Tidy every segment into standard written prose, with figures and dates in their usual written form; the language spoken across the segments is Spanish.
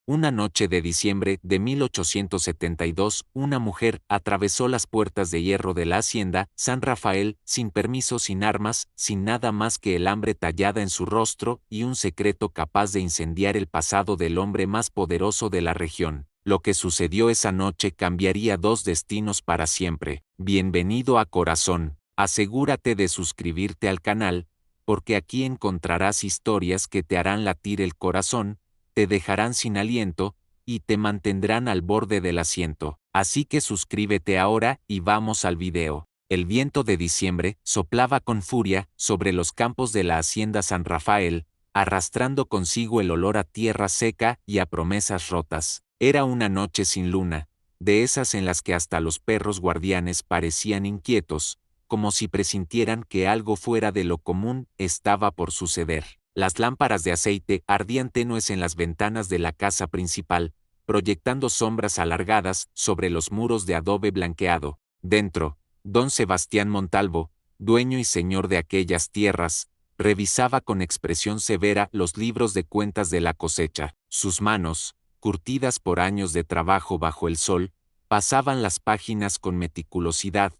Una noche de diciembre de 1872, una mujer atravesó las puertas de hierro de la hacienda San Rafael, sin permiso, sin armas, sin nada más que el hambre tallada en su rostro y un secreto capaz de incendiar el pasado del hombre más poderoso de la región. Lo que sucedió esa noche cambiaría dos destinos para siempre. Bienvenido a Corazón. Asegúrate de suscribirte al canal, porque aquí encontrarás historias que te harán latir el corazón, te dejarán sin aliento, y te mantendrán al borde del asiento. Así que suscríbete ahora y vamos al video. El viento de diciembre soplaba con furia sobre los campos de la hacienda San Rafael, arrastrando consigo el olor a tierra seca y a promesas rotas. Era una noche sin luna, de esas en las que hasta los perros guardianes parecían inquietos, como si presintieran que algo fuera de lo común estaba por suceder. Las lámparas de aceite ardían tenues en las ventanas de la casa principal, proyectando sombras alargadas sobre los muros de adobe blanqueado. Dentro, don Sebastián Montalvo, dueño y señor de aquellas tierras, revisaba con expresión severa los libros de cuentas de la cosecha. Sus manos, curtidas por años de trabajo bajo el sol, pasaban las páginas con meticulosidad,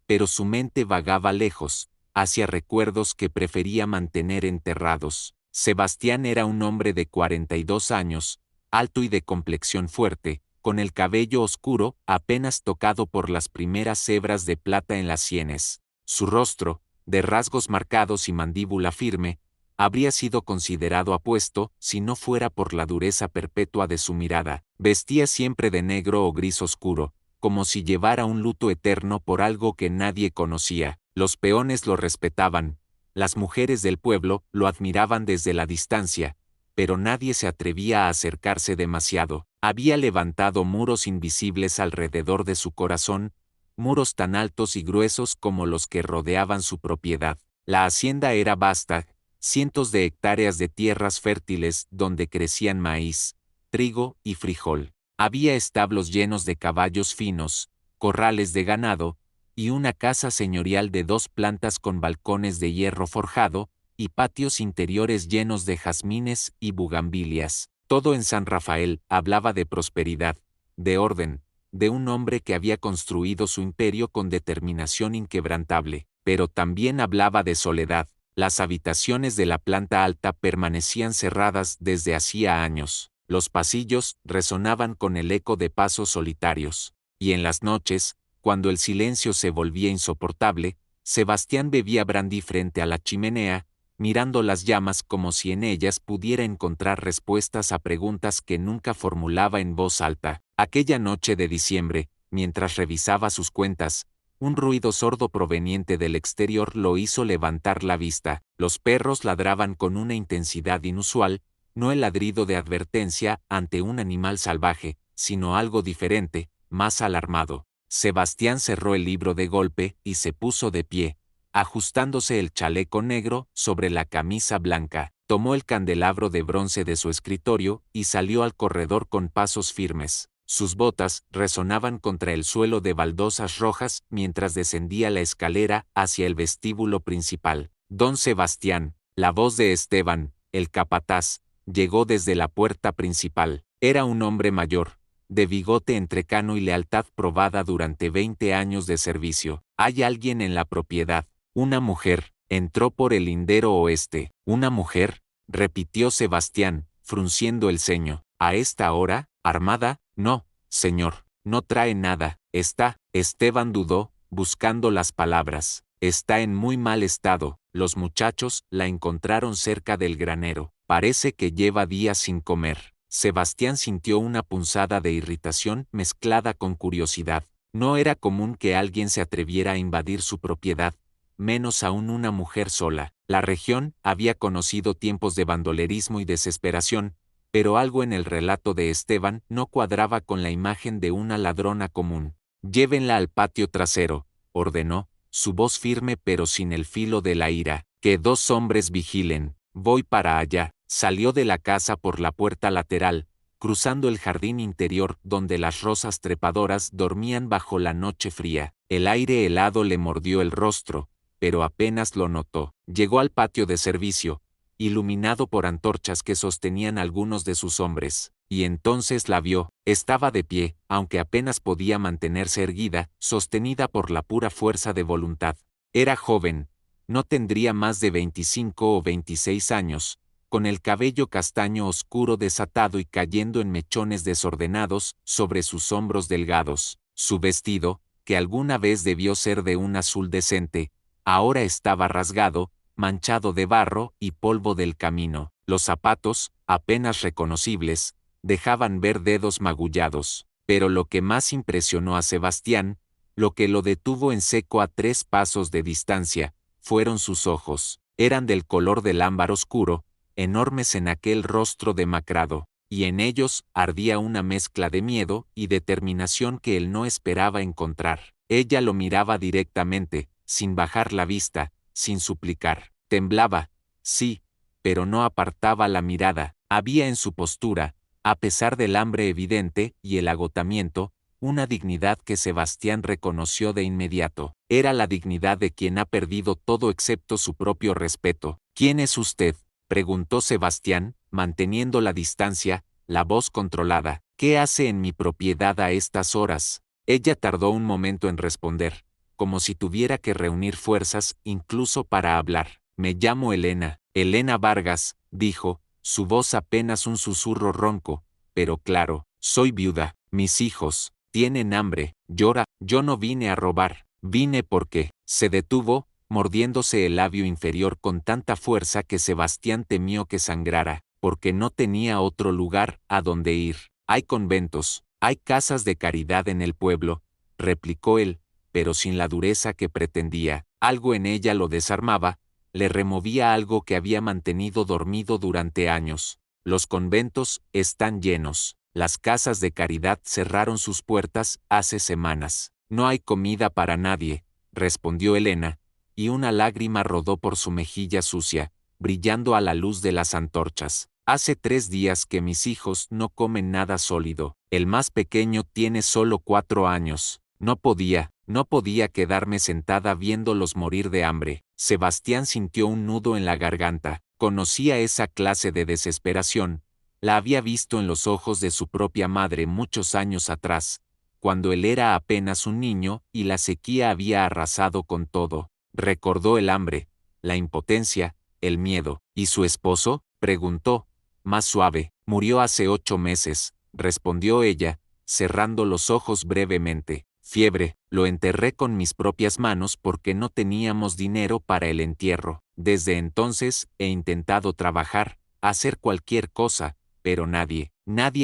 pero su mente vagaba lejos, hacia recuerdos que prefería mantener enterrados. Sebastián era un hombre de 42 años, alto y de complexión fuerte, con el cabello oscuro apenas tocado por las primeras hebras de plata en las sienes. Su rostro, de rasgos marcados y mandíbula firme, habría sido considerado apuesto si no fuera por la dureza perpetua de su mirada. Vestía siempre de negro o gris oscuro, como si llevara un luto eterno por algo que nadie conocía. Los peones lo respetaban, las mujeres del pueblo lo admiraban desde la distancia, pero nadie se atrevía a acercarse demasiado. Había levantado muros invisibles alrededor de su corazón, muros tan altos y gruesos como los que rodeaban su propiedad. La hacienda era vasta, cientos de hectáreas de tierras fértiles donde crecían maíz, trigo y frijol. Había establos llenos de caballos finos, corrales de ganado, y una casa señorial de 2 plantas con balcones de hierro forjado, y patios interiores llenos de jazmines y bugambilias. Todo en San Rafael hablaba de prosperidad, de orden, de un hombre que había construido su imperio con determinación inquebrantable, pero también hablaba de soledad. Las habitaciones de la planta alta permanecían cerradas desde hacía años. Los pasillos resonaban con el eco de pasos solitarios, y en las noches, cuando el silencio se volvía insoportable, Sebastián bebía brandy frente a la chimenea, mirando las llamas como si en ellas pudiera encontrar respuestas a preguntas que nunca formulaba en voz alta. Aquella noche de diciembre, mientras revisaba sus cuentas, un ruido sordo proveniente del exterior lo hizo levantar la vista. Los perros ladraban con una intensidad inusual, no el ladrido de advertencia ante un animal salvaje, sino algo diferente, más alarmado. Sebastián cerró el libro de golpe y se puso de pie, ajustándose el chaleco negro sobre la camisa blanca. Tomó el candelabro de bronce de su escritorio y salió al corredor con pasos firmes. Sus botas resonaban contra el suelo de baldosas rojas mientras descendía la escalera hacia el vestíbulo principal. Don Sebastián, la voz de Esteban, el capataz, llegó desde la puerta principal. Era un hombre mayor, de bigote entrecano y lealtad probada durante 20 años de servicio. ¿Hay alguien en la propiedad? Una mujer. Entró por el lindero oeste. ¿Una mujer?, repitió Sebastián, frunciendo el ceño. ¿A esta hora? ¿Armada? No, señor, no trae nada. Esteban dudó, buscando las palabras. Está en muy mal estado. Los muchachos la encontraron cerca del granero. Parece que lleva días sin comer. Sebastián sintió una punzada de irritación mezclada con curiosidad. No era común que alguien se atreviera a invadir su propiedad, menos aún una mujer sola. La región había conocido tiempos de bandolerismo y desesperación, pero algo en el relato de Esteban no cuadraba con la imagen de una ladrona común. Llévenla al patio trasero, ordenó, su voz firme pero sin el filo de la ira. Que 2 hombres vigilen. Voy para allá. Salió de la casa por la puerta lateral, cruzando el jardín interior donde las rosas trepadoras dormían bajo la noche fría. El aire helado le mordió el rostro, pero apenas lo notó. Llegó al patio de servicio, iluminado por antorchas que sostenían algunos de sus hombres. Y entonces la vio, estaba de pie, aunque apenas podía mantenerse erguida, sostenida por la pura fuerza de voluntad. Era joven, no tendría más de 25 o 26 años, con el cabello castaño oscuro desatado y cayendo en mechones desordenados sobre sus hombros delgados. Su vestido, que alguna vez debió ser de un azul decente, ahora estaba rasgado, manchado de barro y polvo del camino. Los zapatos, apenas reconocibles, dejaban ver dedos magullados. Pero lo que más impresionó a Sebastián, lo que lo detuvo en seco a 3 pasos de distancia, fueron sus ojos. Eran del color del ámbar oscuro, enormes en aquel rostro demacrado, y en ellos ardía una mezcla de miedo y determinación que él no esperaba encontrar. Ella lo miraba directamente, sin bajar la vista, sin suplicar. Temblaba, sí, pero no apartaba la mirada. Había en su postura, a pesar del hambre evidente y el agotamiento, una dignidad que Sebastián reconoció de inmediato. Era la dignidad de quien ha perdido todo excepto su propio respeto. ¿Quién es usted?, preguntó Sebastián, manteniendo la distancia, la voz controlada. ¿Qué hace en mi propiedad a estas horas? Ella tardó un momento en responder, como si tuviera que reunir fuerzas incluso para hablar. Me llamo Elena. Elena Vargas, dijo, su voz apenas un susurro ronco, pero claro. Soy viuda. Mis hijos tienen hambre. Llora. Yo no vine a robar. Vine porque. Se detuvo, mordiéndose el labio inferior con tanta fuerza que Sebastián temió que sangrara, porque no tenía otro lugar a donde ir. Hay conventos, hay casas de caridad en el pueblo, replicó él, pero sin la dureza que pretendía. Algo en ella lo desarmaba, le removía algo que había mantenido dormido durante años. Los conventos están llenos. Las casas de caridad cerraron sus puertas hace semanas. No hay comida para nadie, respondió Elena, y una lágrima rodó por su mejilla sucia, brillando a la luz de las antorchas. Hace 3 días que mis hijos no comen nada sólido. El más pequeño tiene solo 4 años. No podía quedarme sentada viéndolos morir de hambre. Sebastián sintió un nudo en la garganta. Conocía esa clase de desesperación. La había visto en los ojos de su propia madre muchos años atrás, cuando él era apenas un niño y la sequía había arrasado con todo. Recordó el hambre, la impotencia, el miedo. ¿Y su esposo?, preguntó, más suave. Murió hace 8 meses, respondió ella, cerrando los ojos brevemente. Fiebre. Lo enterré con mis propias manos porque no teníamos dinero para el entierro. Desde entonces he intentado trabajar, hacer cualquier cosa, pero nadie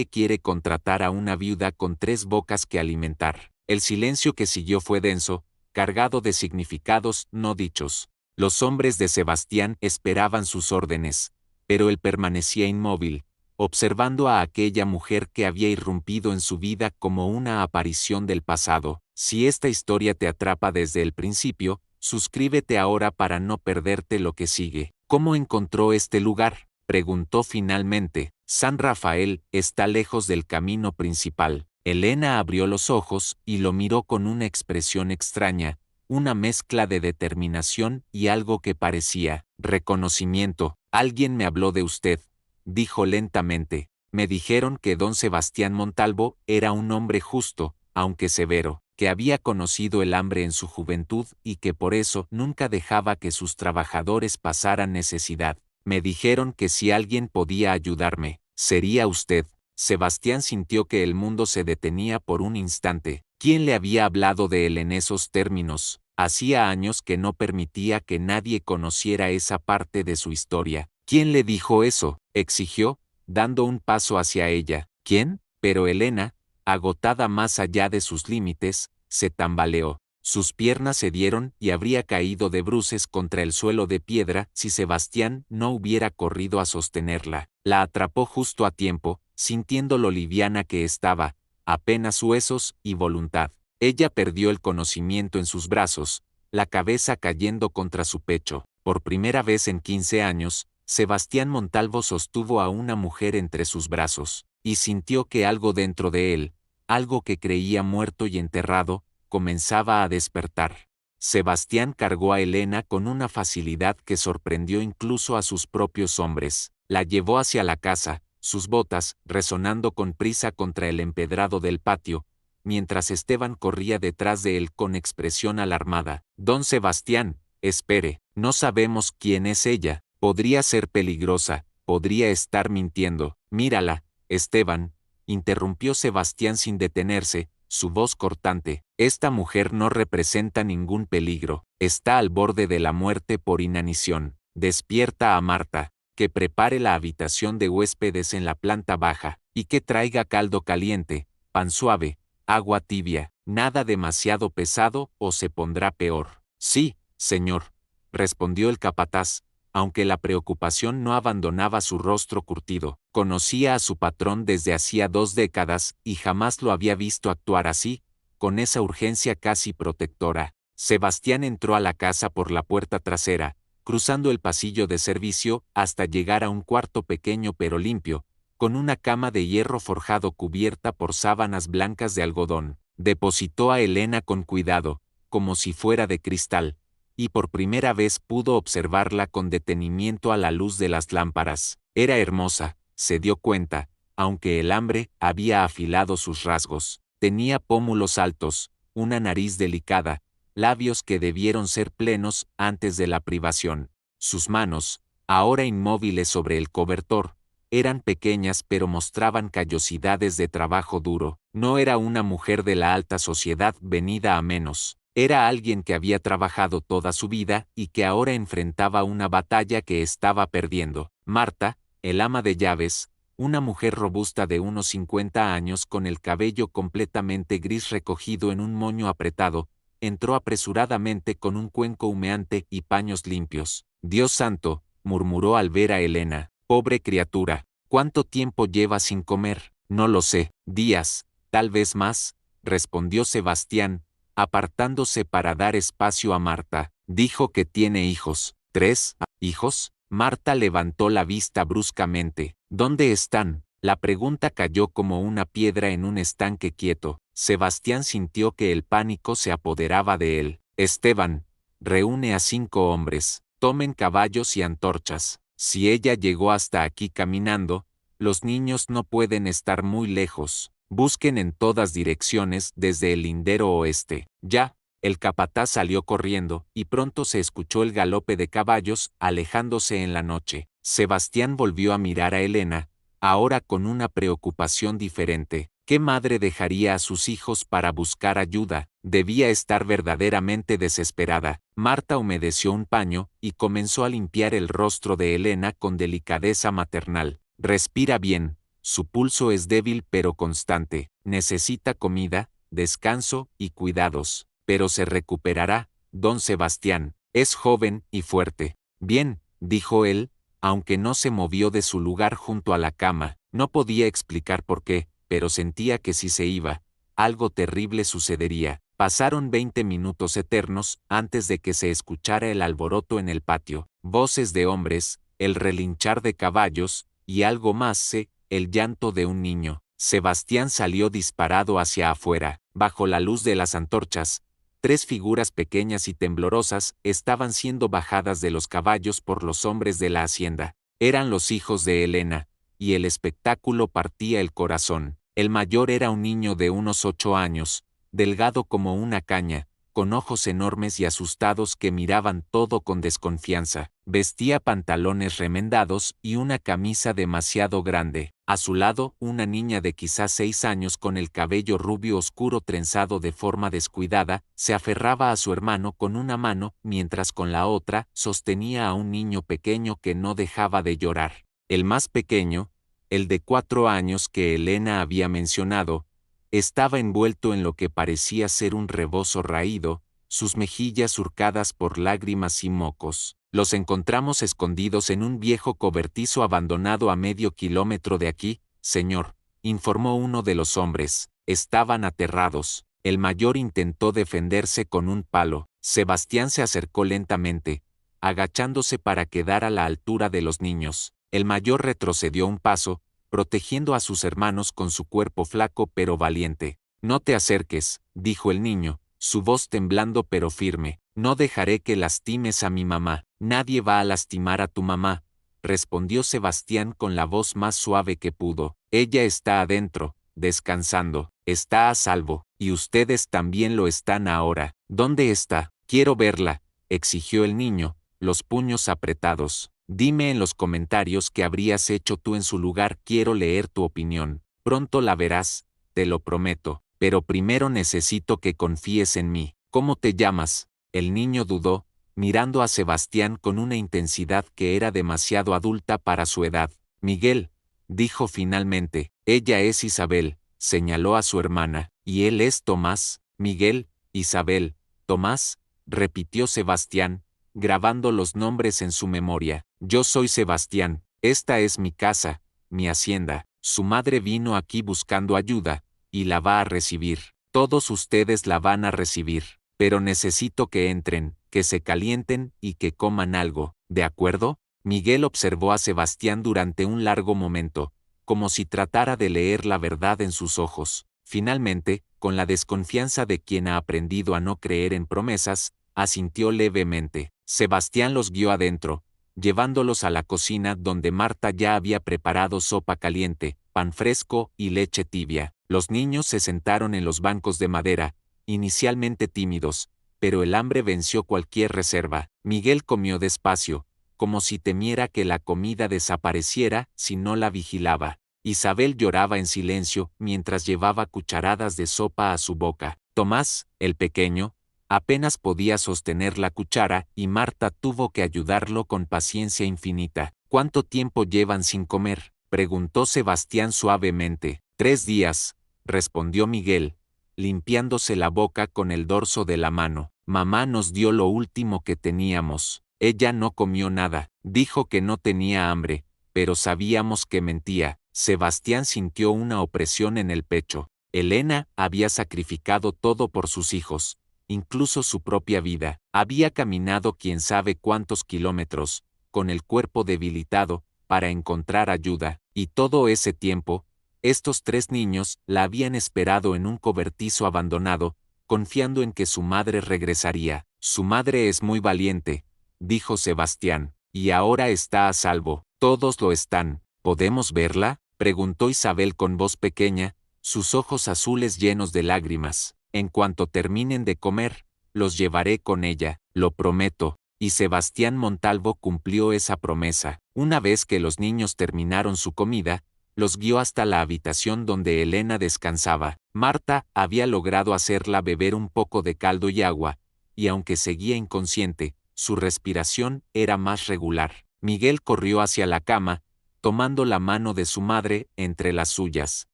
quiere contratar a una viuda con 3 bocas que alimentar. El silencio que siguió fue denso, cargado de significados no dichos. Los hombres de Sebastián esperaban sus órdenes, pero él permanecía inmóvil, observando a aquella mujer que había irrumpido en su vida como una aparición del pasado. Si esta historia te atrapa desde el principio, suscríbete ahora para no perderte lo que sigue. ¿Cómo encontró este lugar?, preguntó finalmente. San Rafael está lejos del camino principal. Elena abrió los ojos y lo miró con una expresión extraña, una mezcla de determinación y algo que parecía reconocimiento. Alguien me habló de usted, dijo lentamente. Me dijeron que don Sebastián Montalvo era un hombre justo, aunque severo, que había conocido el hambre en su juventud y que por eso nunca dejaba que sus trabajadores pasaran necesidad. Me dijeron que si alguien podía ayudarme, sería usted. Sebastián sintió que el mundo se detenía por un instante. ¿Quién le había hablado de él en esos términos? Hacía años que no permitía que nadie conociera esa parte de su historia. ¿Quién le dijo eso?, exigió, dando un paso hacia ella. ¿Quién? Pero Elena, agotada más allá de sus límites, se tambaleó. Sus piernas cedieron y habría caído de bruces contra el suelo de piedra si Sebastián no hubiera corrido a sostenerla. La atrapó justo a tiempo, sintiendo lo liviana que estaba, apenas huesos y voluntad. Ella perdió el conocimiento en sus brazos, la cabeza cayendo contra su pecho. Por primera vez en 15 años, Sebastián Montalvo sostuvo a una mujer entre sus brazos, y sintió que algo dentro de él, algo que creía muerto y enterrado, comenzaba a despertar. Sebastián cargó a Elena con una facilidad que sorprendió incluso a sus propios hombres. La llevó hacia la casa, sus botas resonando con prisa contra el empedrado del patio, mientras Esteban corría detrás de él con expresión alarmada. Don Sebastián, espere, no sabemos quién es ella, podría ser peligrosa, podría estar mintiendo. Mírala, Esteban, interrumpió Sebastián sin detenerse, su voz cortante. Esta mujer no representa ningún peligro, está al borde de la muerte por inanición. Despierta a Marta, que prepare la habitación de huéspedes en la planta baja, y que traiga caldo caliente, pan suave, agua tibia, nada demasiado pesado o se pondrá peor. Sí, señor, respondió el capataz, aunque la preocupación no abandonaba su rostro curtido. Conocía a su patrón desde hacía 2 décadas y jamás lo había visto actuar así, con esa urgencia casi protectora. Sebastián entró a la casa por la puerta trasera, cruzando el pasillo de servicio hasta llegar a un cuarto pequeño pero limpio, con una cama de hierro forjado cubierta por sábanas blancas de algodón. Depositó a Elena con cuidado, como si fuera de cristal, y por primera vez pudo observarla con detenimiento a la luz de las lámparas. Era hermosa, se dio cuenta, aunque el hambre había afilado sus rasgos. Tenía pómulos altos, una nariz delicada, labios que debieron ser plenos antes de la privación. Sus manos, ahora inmóviles sobre el cobertor, eran pequeñas pero mostraban callosidades de trabajo duro. No era una mujer de la alta sociedad venida a menos. Era alguien que había trabajado toda su vida y que ahora enfrentaba una batalla que estaba perdiendo. Marta, el ama de llaves, una mujer robusta de unos 50 años con el cabello completamente gris recogido en un moño apretado, entró apresuradamente con un cuenco humeante y paños limpios. Dios santo, murmuró al ver a Elena. Pobre criatura, ¿cuánto tiempo lleva sin comer? No lo sé. Días, tal vez más, respondió Sebastián, apartándose para dar espacio a Marta. Dijo que tiene hijos. ¿3 hijos? Marta levantó la vista bruscamente. ¿Dónde están? La pregunta cayó como una piedra en un estanque quieto. Sebastián sintió que el pánico se apoderaba de él. Esteban, reúne a 5 hombres. Tomen caballos y antorchas. Si ella llegó hasta aquí caminando, los niños no pueden estar muy lejos. Busquen en todas direcciones desde el lindero oeste. Ya, el capataz salió corriendo, y pronto se escuchó el galope de caballos alejándose en la noche. Sebastián volvió a mirar a Elena, ahora con una preocupación diferente. ¿Qué madre dejaría a sus hijos para buscar ayuda? Debía estar verdaderamente desesperada. Marta humedeció un paño y comenzó a limpiar el rostro de Elena con delicadeza maternal. Respira bien. Su pulso es débil pero constante. Necesita comida, descanso y cuidados. Pero se recuperará, don Sebastián. Es joven y fuerte. Bien, dijo él, aunque no se movió de su lugar junto a la cama. No podía explicar por qué, pero sentía que si se iba, algo terrible sucedería. Pasaron 20 minutos eternos antes de que se escuchara el alboroto en el patio. Voces de hombres, el relinchar de caballos, y algo más el llanto de un niño. Sebastián salió disparado hacia afuera. Bajo la luz de las antorchas, 3 figuras pequeñas y temblorosas estaban siendo bajadas de los caballos por los hombres de la hacienda. Eran los hijos de Elena, y el espectáculo partía el corazón. El mayor era un niño de unos 8 años, delgado como una caña, con ojos enormes y asustados que miraban todo con desconfianza. Vestía pantalones remendados y una camisa demasiado grande. A su lado, una niña de quizás 6 años con el cabello rubio oscuro trenzado de forma descuidada, se aferraba a su hermano con una mano, mientras con la otra sostenía a un niño pequeño que no dejaba de llorar. El más pequeño, el de 4 años que Elena había mencionado, estaba envuelto en lo que parecía ser un rebozo raído, sus mejillas surcadas por lágrimas y mocos. Los encontramos escondidos en un viejo cobertizo abandonado a medio kilómetro de aquí, señor, informó uno de los hombres. Estaban aterrados. El mayor intentó defenderse con un palo. Sebastián se acercó lentamente, agachándose para quedar a la altura de los niños. El mayor retrocedió un paso, protegiendo a sus hermanos con su cuerpo flaco pero valiente. No te acerques, dijo el niño, su voz temblando pero firme. No dejaré que lastimes a mi mamá. Nadie va a lastimar a tu mamá, respondió Sebastián con la voz más suave que pudo. Ella está adentro, descansando, está a salvo, y ustedes también lo están ahora. ¿Dónde está? Quiero verla, exigió el niño, los puños apretados. Dime en los comentarios qué habrías hecho tú en su lugar, quiero leer tu opinión. Pronto la verás, te lo prometo, pero primero necesito que confíes en mí. ¿Cómo te llamas? El niño dudó, mirando a Sebastián con una intensidad que era demasiado adulta para su edad. Miguel, dijo finalmente, ella es Isabel, señaló a su hermana, y él es Tomás. Miguel, Isabel, Tomás, repitió Sebastián, grabando los nombres en su memoria. Yo soy Sebastián, esta es mi casa, mi hacienda. Su madre vino aquí buscando ayuda, y la va a recibir. Todos ustedes la van a recibir, pero necesito que entren, que se calienten y que coman algo, ¿de acuerdo? Miguel observó a Sebastián durante un largo momento, como si tratara de leer la verdad en sus ojos. Finalmente, con la desconfianza de quien ha aprendido a no creer en promesas, asintió levemente. Sebastián los guió adentro, llevándolos a la cocina donde Marta ya había preparado sopa caliente, pan fresco y leche tibia. Los niños se sentaron en los bancos de madera, inicialmente tímidos, pero el hambre venció cualquier reserva. Miguel comió despacio, como si temiera que la comida desapareciera si no la vigilaba. Isabel lloraba en silencio mientras llevaba cucharadas de sopa a su boca. Tomás, el pequeño, apenas podía sostener la cuchara y Marta tuvo que ayudarlo con paciencia infinita. ¿Cuánto tiempo llevan sin comer?, preguntó Sebastián suavemente. 3 días, respondió Miguel, limpiándose la boca con el dorso de la mano. Mamá nos dio lo último que teníamos. Ella no comió nada. Dijo que no tenía hambre, pero sabíamos que mentía. Sebastián sintió una opresión en el pecho. Elena había sacrificado todo por sus hijos, incluso su propia vida. Había caminado quién sabe cuántos kilómetros, con el cuerpo debilitado, para encontrar ayuda, y todo ese tiempo, estos 3 niños la habían esperado en un cobertizo abandonado, confiando en que su madre regresaría. Su madre es muy valiente, dijo Sebastián, y ahora está a salvo. Todos lo están. ¿Podemos verla?, preguntó Isabel con voz pequeña, sus ojos azules llenos de lágrimas. En cuanto terminen de comer, los llevaré con ella, lo prometo. Y Sebastián Montalvo cumplió esa promesa. Una vez que los niños terminaron su comida, los guió hasta la habitación donde Elena descansaba. Marta había logrado hacerla beber un poco de caldo y agua, y aunque seguía inconsciente, su respiración era más regular. Miguel corrió hacia la cama, tomando la mano de su madre entre las suyas.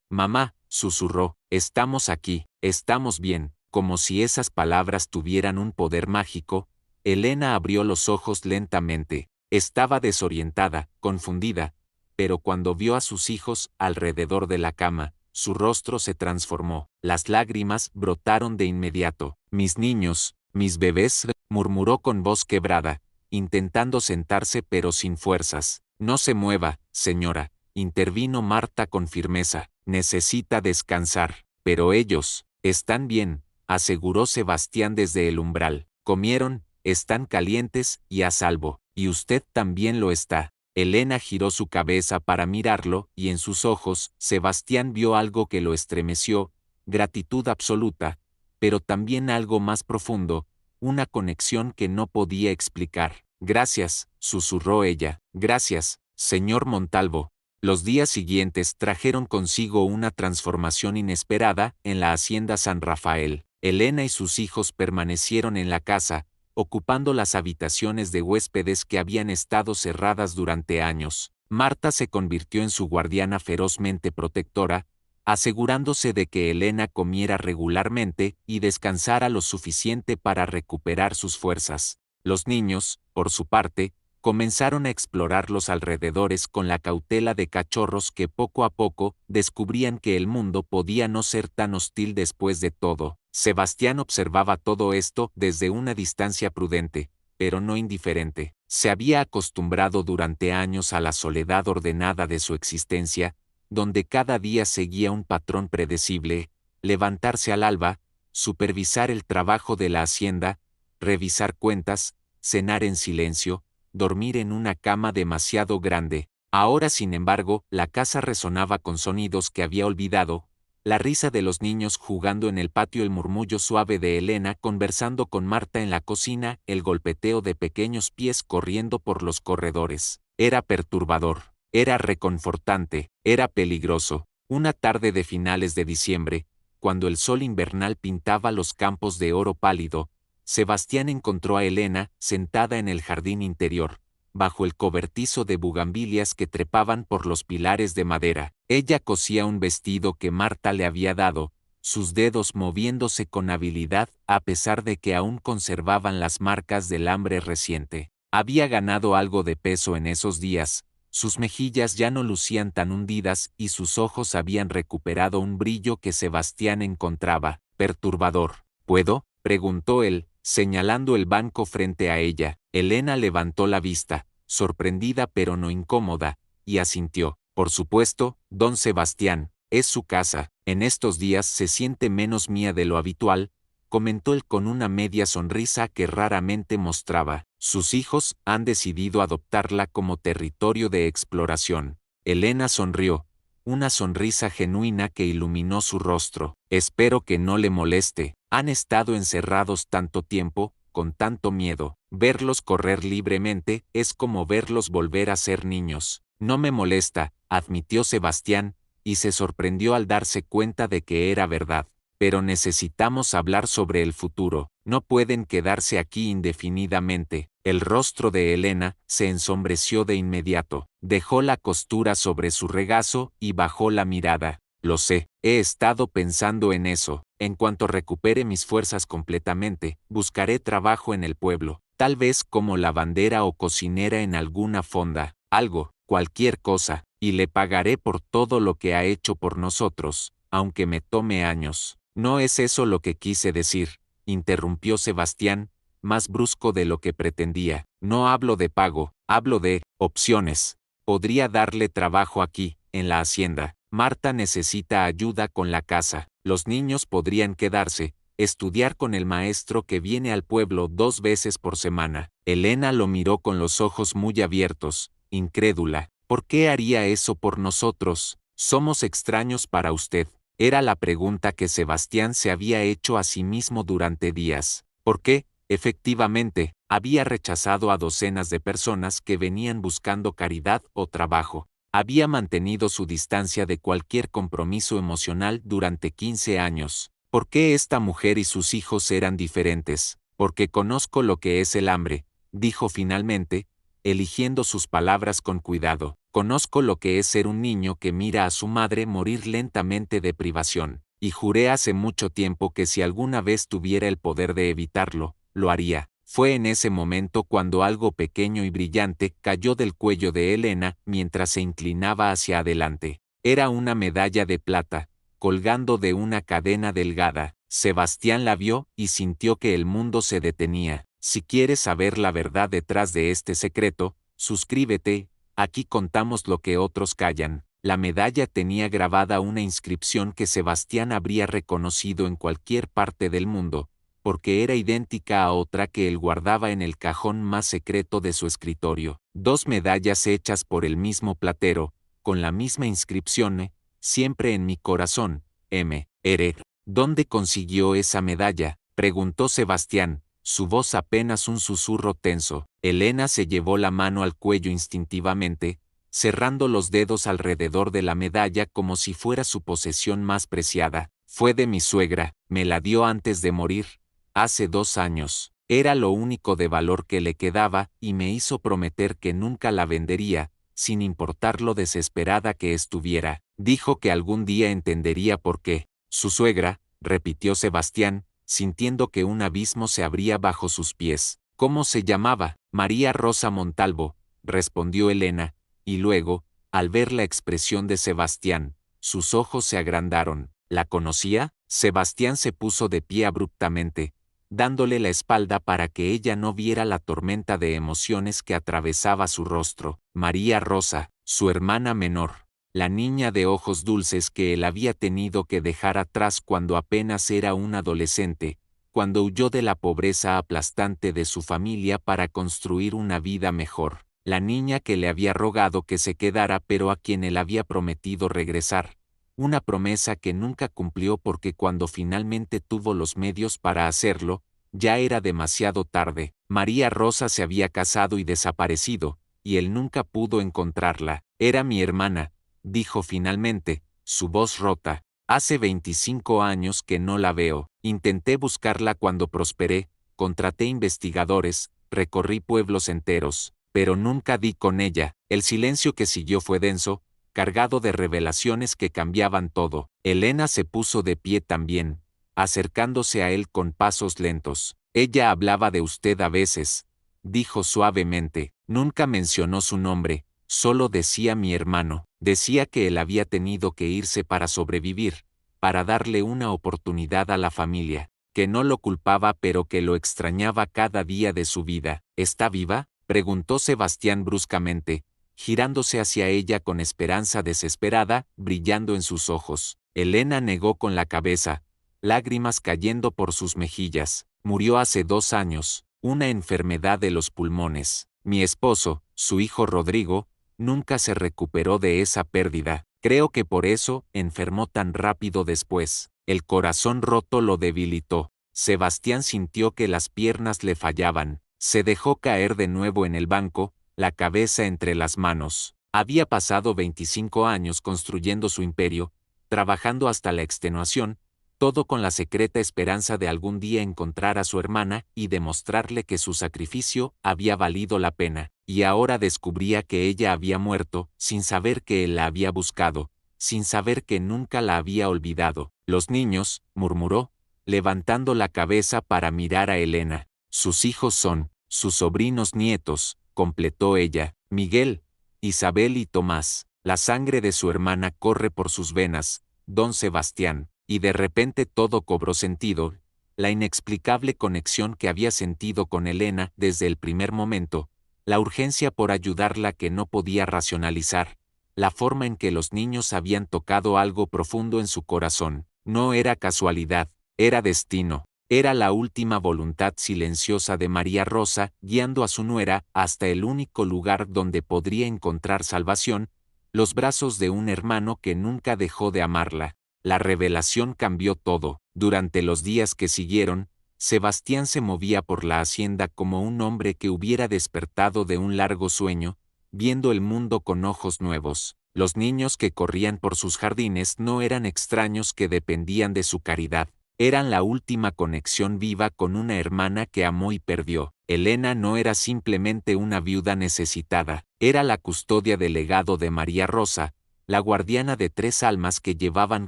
Mamá, susurró, estamos aquí, estamos bien. Como si esas palabras tuvieran un poder mágico, Elena abrió los ojos lentamente. Estaba desorientada, confundida, pero cuando vio a sus hijos alrededor de la cama, su rostro se transformó. Las lágrimas brotaron de inmediato. Mis niños, mis bebés, murmuró con voz quebrada, intentando sentarse pero sin fuerzas. No se mueva, señora, intervino Marta con firmeza. Necesita descansar. Pero ellos, están bien, aseguró Sebastián desde el umbral. Comieron, están calientes y a salvo, y usted también lo está. Elena giró su cabeza para mirarlo, y en sus ojos, Sebastián vio algo que lo estremeció, gratitud absoluta, pero también algo más profundo, una conexión que no podía explicar. Gracias, susurró ella. Gracias, señor Montalvo. Los días siguientes trajeron consigo una transformación inesperada en la hacienda San Rafael. Elena y sus hijos permanecieron en la casa, ocupando las habitaciones de huéspedes que habían estado cerradas durante años. Marta se convirtió en su guardiana ferozmente protectora, asegurándose de que Elena comiera regularmente y descansara lo suficiente para recuperar sus fuerzas. Los niños, por su parte, comenzaron a explorar los alrededores con la cautela de cachorros que poco a poco descubrían que el mundo podía no ser tan hostil después de todo. Sebastián observaba todo esto desde una distancia prudente, pero no indiferente. Se había acostumbrado durante años a la soledad ordenada de su existencia, donde cada día seguía un patrón predecible: levantarse al alba, supervisar el trabajo de la hacienda, revisar cuentas, cenar en silencio, dormir en una cama demasiado grande. Ahora, sin embargo, la casa resonaba con sonidos que había olvidado, la risa de los niños jugando en el patio, el murmullo suave de Elena conversando con Marta en la cocina, el golpeteo de pequeños pies corriendo por los corredores. Era perturbador, era reconfortante, era peligroso. Una tarde de finales de diciembre, cuando el sol invernal pintaba los campos de oro pálido, Sebastián encontró a Elena sentada en el jardín interior, bajo el cobertizo de bugambilias que trepaban por los pilares de madera. Ella cosía un vestido que Marta le había dado, sus dedos moviéndose con habilidad a pesar de que aún conservaban las marcas del hambre reciente. Había ganado algo de peso en esos días, sus mejillas ya no lucían tan hundidas y sus ojos habían recuperado un brillo que Sebastián encontraba perturbador. ¿Puedo?, preguntó él, señalando el banco frente a ella. Elena levantó la vista, sorprendida pero no incómoda, y asintió. Por supuesto, don Sebastián, es su casa. En estos días se siente menos mía de lo habitual, comentó él con una media sonrisa que raramente mostraba. Sus hijos han decidido adoptarla como territorio de exploración. Elena sonrió, una sonrisa genuina que iluminó su rostro. Espero que no le moleste. Han estado encerrados tanto tiempo, con tanto miedo. Verlos correr libremente es como verlos volver a ser niños. No me molesta, admitió Sebastián, y se sorprendió al darse cuenta de que era verdad. Pero necesitamos hablar sobre el futuro. No pueden quedarse aquí indefinidamente. El rostro de Elena se ensombreció de inmediato. Dejó la costura sobre su regazo y bajó la mirada. Lo sé, he estado pensando en eso. En cuanto recupere mis fuerzas completamente, buscaré trabajo en el pueblo, tal vez como lavandera o cocinera en alguna fonda, algo, cualquier cosa, y le pagaré por todo lo que ha hecho por nosotros, aunque me tome años. No es eso lo que quise decir, interrumpió Sebastián, más brusco de lo que pretendía. No hablo de pago, hablo de opciones. Podría darle trabajo aquí, en la hacienda. Marta necesita ayuda con la casa. Los niños podrían quedarse, estudiar con el maestro que viene al pueblo 2 veces por semana. Elena lo miró con los ojos muy abiertos, incrédula. ¿Por qué haría eso por nosotros? ¿Somos extraños para usted? Era la pregunta que Sebastián se había hecho a sí mismo durante días. ¿Por qué? Efectivamente, había rechazado a docenas de personas que venían buscando caridad o trabajo. Había mantenido su distancia de cualquier compromiso emocional durante 15 años. ¿Por qué esta mujer y sus hijos eran diferentes? Porque conozco lo que es el hambre, dijo finalmente, eligiendo sus palabras con cuidado. Conozco lo que es ser un niño que mira a su madre morir lentamente de privación, y juré hace mucho tiempo que si alguna vez tuviera el poder de evitarlo, lo haría. Fue en ese momento cuando algo pequeño y brillante cayó del cuello de Elena mientras se inclinaba hacia adelante. Era una medalla de plata, colgando de una cadena delgada. Sebastián la vio y sintió que el mundo se detenía. Si quieres saber la verdad detrás de este secreto, suscríbete, aquí contamos lo que otros callan. La medalla tenía grabada una inscripción que Sebastián habría reconocido en cualquier parte del mundo, porque era idéntica a otra que él guardaba en el cajón más secreto de su escritorio. 2 medallas hechas por el mismo platero, con la misma inscripción, siempre en mi corazón, M. R. ¿Dónde consiguió esa medalla?, preguntó Sebastián, su voz apenas un susurro tenso. Elena se llevó la mano al cuello instintivamente, cerrando los dedos alrededor de la medalla como si fuera su posesión más preciada. Fue de mi suegra, me la dio antes de morir, hace 2 años. Era lo único de valor que le quedaba y me hizo prometer que nunca la vendería, sin importar lo desesperada que estuviera. Dijo que algún día entendería por qué. Su suegra, repitió Sebastián, sintiendo que un abismo se abría bajo sus pies. ¿Cómo se llamaba? María Rosa Montalvo, respondió Elena, y luego, al ver la expresión de Sebastián, sus ojos se agrandaron. ¿La conocía? Sebastián se puso de pie abruptamente, dándole la espalda para que ella no viera la tormenta de emociones que atravesaba su rostro. María Rosa, su hermana menor, la niña de ojos dulces que él había tenido que dejar atrás cuando apenas era un adolescente, cuando huyó de la pobreza aplastante de su familia para construir una vida mejor. La niña que le había rogado que se quedara pero a quien él había prometido regresar. Una promesa que nunca cumplió porque cuando finalmente tuvo los medios para hacerlo, ya era demasiado tarde. María Rosa se había casado y desaparecido, y él nunca pudo encontrarla. Era mi hermana, dijo finalmente, su voz rota. Hace 25 años que no la veo. Intenté buscarla cuando prosperé, contraté investigadores, recorrí pueblos enteros, pero nunca di con ella. El silencio que siguió fue denso, cargado de revelaciones que cambiaban todo. Elena se puso de pie también, acercándose a él con pasos lentos. Ella hablaba de usted a veces, dijo suavemente. Nunca mencionó su nombre, solo decía mi hermano. Decía que él había tenido que irse para sobrevivir, para darle una oportunidad a la familia, que no lo culpaba pero que lo extrañaba cada día de su vida. ¿Está viva?, preguntó Sebastián bruscamente, girándose hacia ella con esperanza desesperada, brillando en sus ojos. Elena negó con la cabeza, lágrimas cayendo por sus mejillas. Murió hace 2 años, una enfermedad de los pulmones. Mi esposo, su hijo Rodrigo, nunca se recuperó de esa pérdida. Creo que por eso enfermó tan rápido después. El corazón roto lo debilitó. Sebastián sintió que las piernas le fallaban. Se dejó caer de nuevo en el banco, la cabeza entre las manos. Había pasado 25 años construyendo su imperio, trabajando hasta la extenuación, todo con la secreta esperanza de algún día encontrar a su hermana y demostrarle que su sacrificio había valido la pena. Y ahora descubría que ella había muerto, sin saber que él la había buscado, sin saber que nunca la había olvidado. Los niños, murmuró, levantando la cabeza para mirar a Elena. Sus hijos son, sus sobrinos nietos, completó ella, Miguel, Isabel y Tomás. La sangre de su hermana corre por sus venas, don Sebastián. Y de repente todo cobró sentido, la inexplicable conexión que había sentido con Elena desde el primer momento, la urgencia por ayudarla que no podía racionalizar, la forma en que los niños habían tocado algo profundo en su corazón. No era casualidad, era destino, era la última voluntad silenciosa de María Rosa guiando a su nuera hasta el único lugar donde podría encontrar salvación, los brazos de un hermano que nunca dejó de amarla. La revelación cambió todo. Durante los días que siguieron, Sebastián se movía por la hacienda como un hombre que hubiera despertado de un largo sueño, viendo el mundo con ojos nuevos. Los niños que corrían por sus jardines no eran extraños que dependían de su caridad. Eran la última conexión viva con una hermana que amó y perdió. Elena no era simplemente una viuda necesitada, era la custodia del legado de María Rosa, la guardiana de 3 almas que llevaban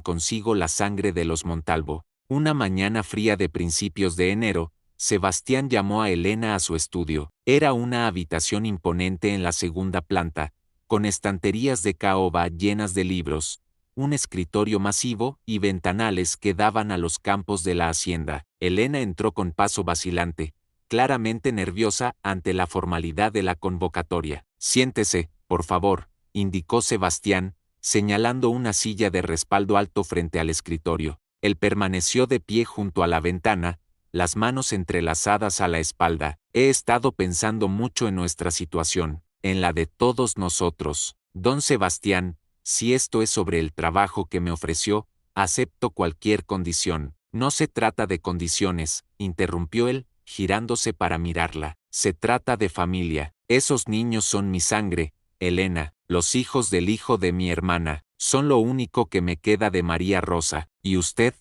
consigo la sangre de los Montalvo. Una mañana fría de principios de enero, Sebastián llamó a Elena a su estudio. Era una habitación imponente en la segunda planta, con estanterías de caoba llenas de libros, un escritorio masivo y ventanales que daban a los campos de la hacienda. Elena entró con paso vacilante, claramente nerviosa ante la formalidad de la convocatoria. Siéntese, por favor, indicó Sebastián, señalando una silla de respaldo alto frente al escritorio. Él permaneció de pie junto a la ventana, las manos entrelazadas a la espalda. He estado pensando mucho en nuestra situación, en la de todos nosotros. Don Sebastián, si esto es sobre el trabajo que me ofreció, acepto cualquier condición. No se trata de condiciones, interrumpió él, girándose para mirarla. Se trata de familia. Esos niños son mi sangre, Elena. Los hijos del hijo de mi hermana, son lo único que me queda de María Rosa. Y usted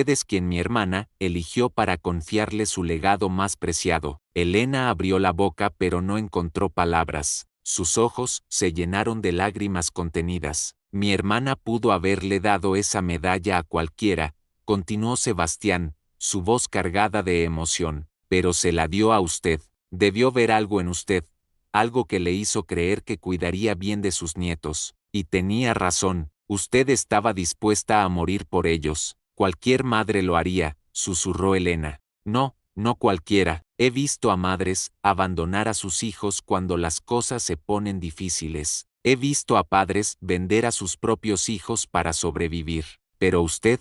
es quien mi hermana eligió para confiarle su legado más preciado. Elena abrió la boca pero no encontró palabras. Sus ojos se llenaron de lágrimas contenidas. Mi hermana pudo haberle dado esa medalla a cualquiera, continuó Sebastián, su voz cargada de emoción, pero se la dio a usted. Debió ver algo en usted, algo que le hizo creer que cuidaría bien de sus nietos. Y tenía razón, usted estaba dispuesta a morir por ellos. Cualquier madre lo haría, susurró Elena. No, no cualquiera. He visto a madres abandonar a sus hijos cuando las cosas se ponen difíciles. He visto a padres vender a sus propios hijos para sobrevivir. Pero usted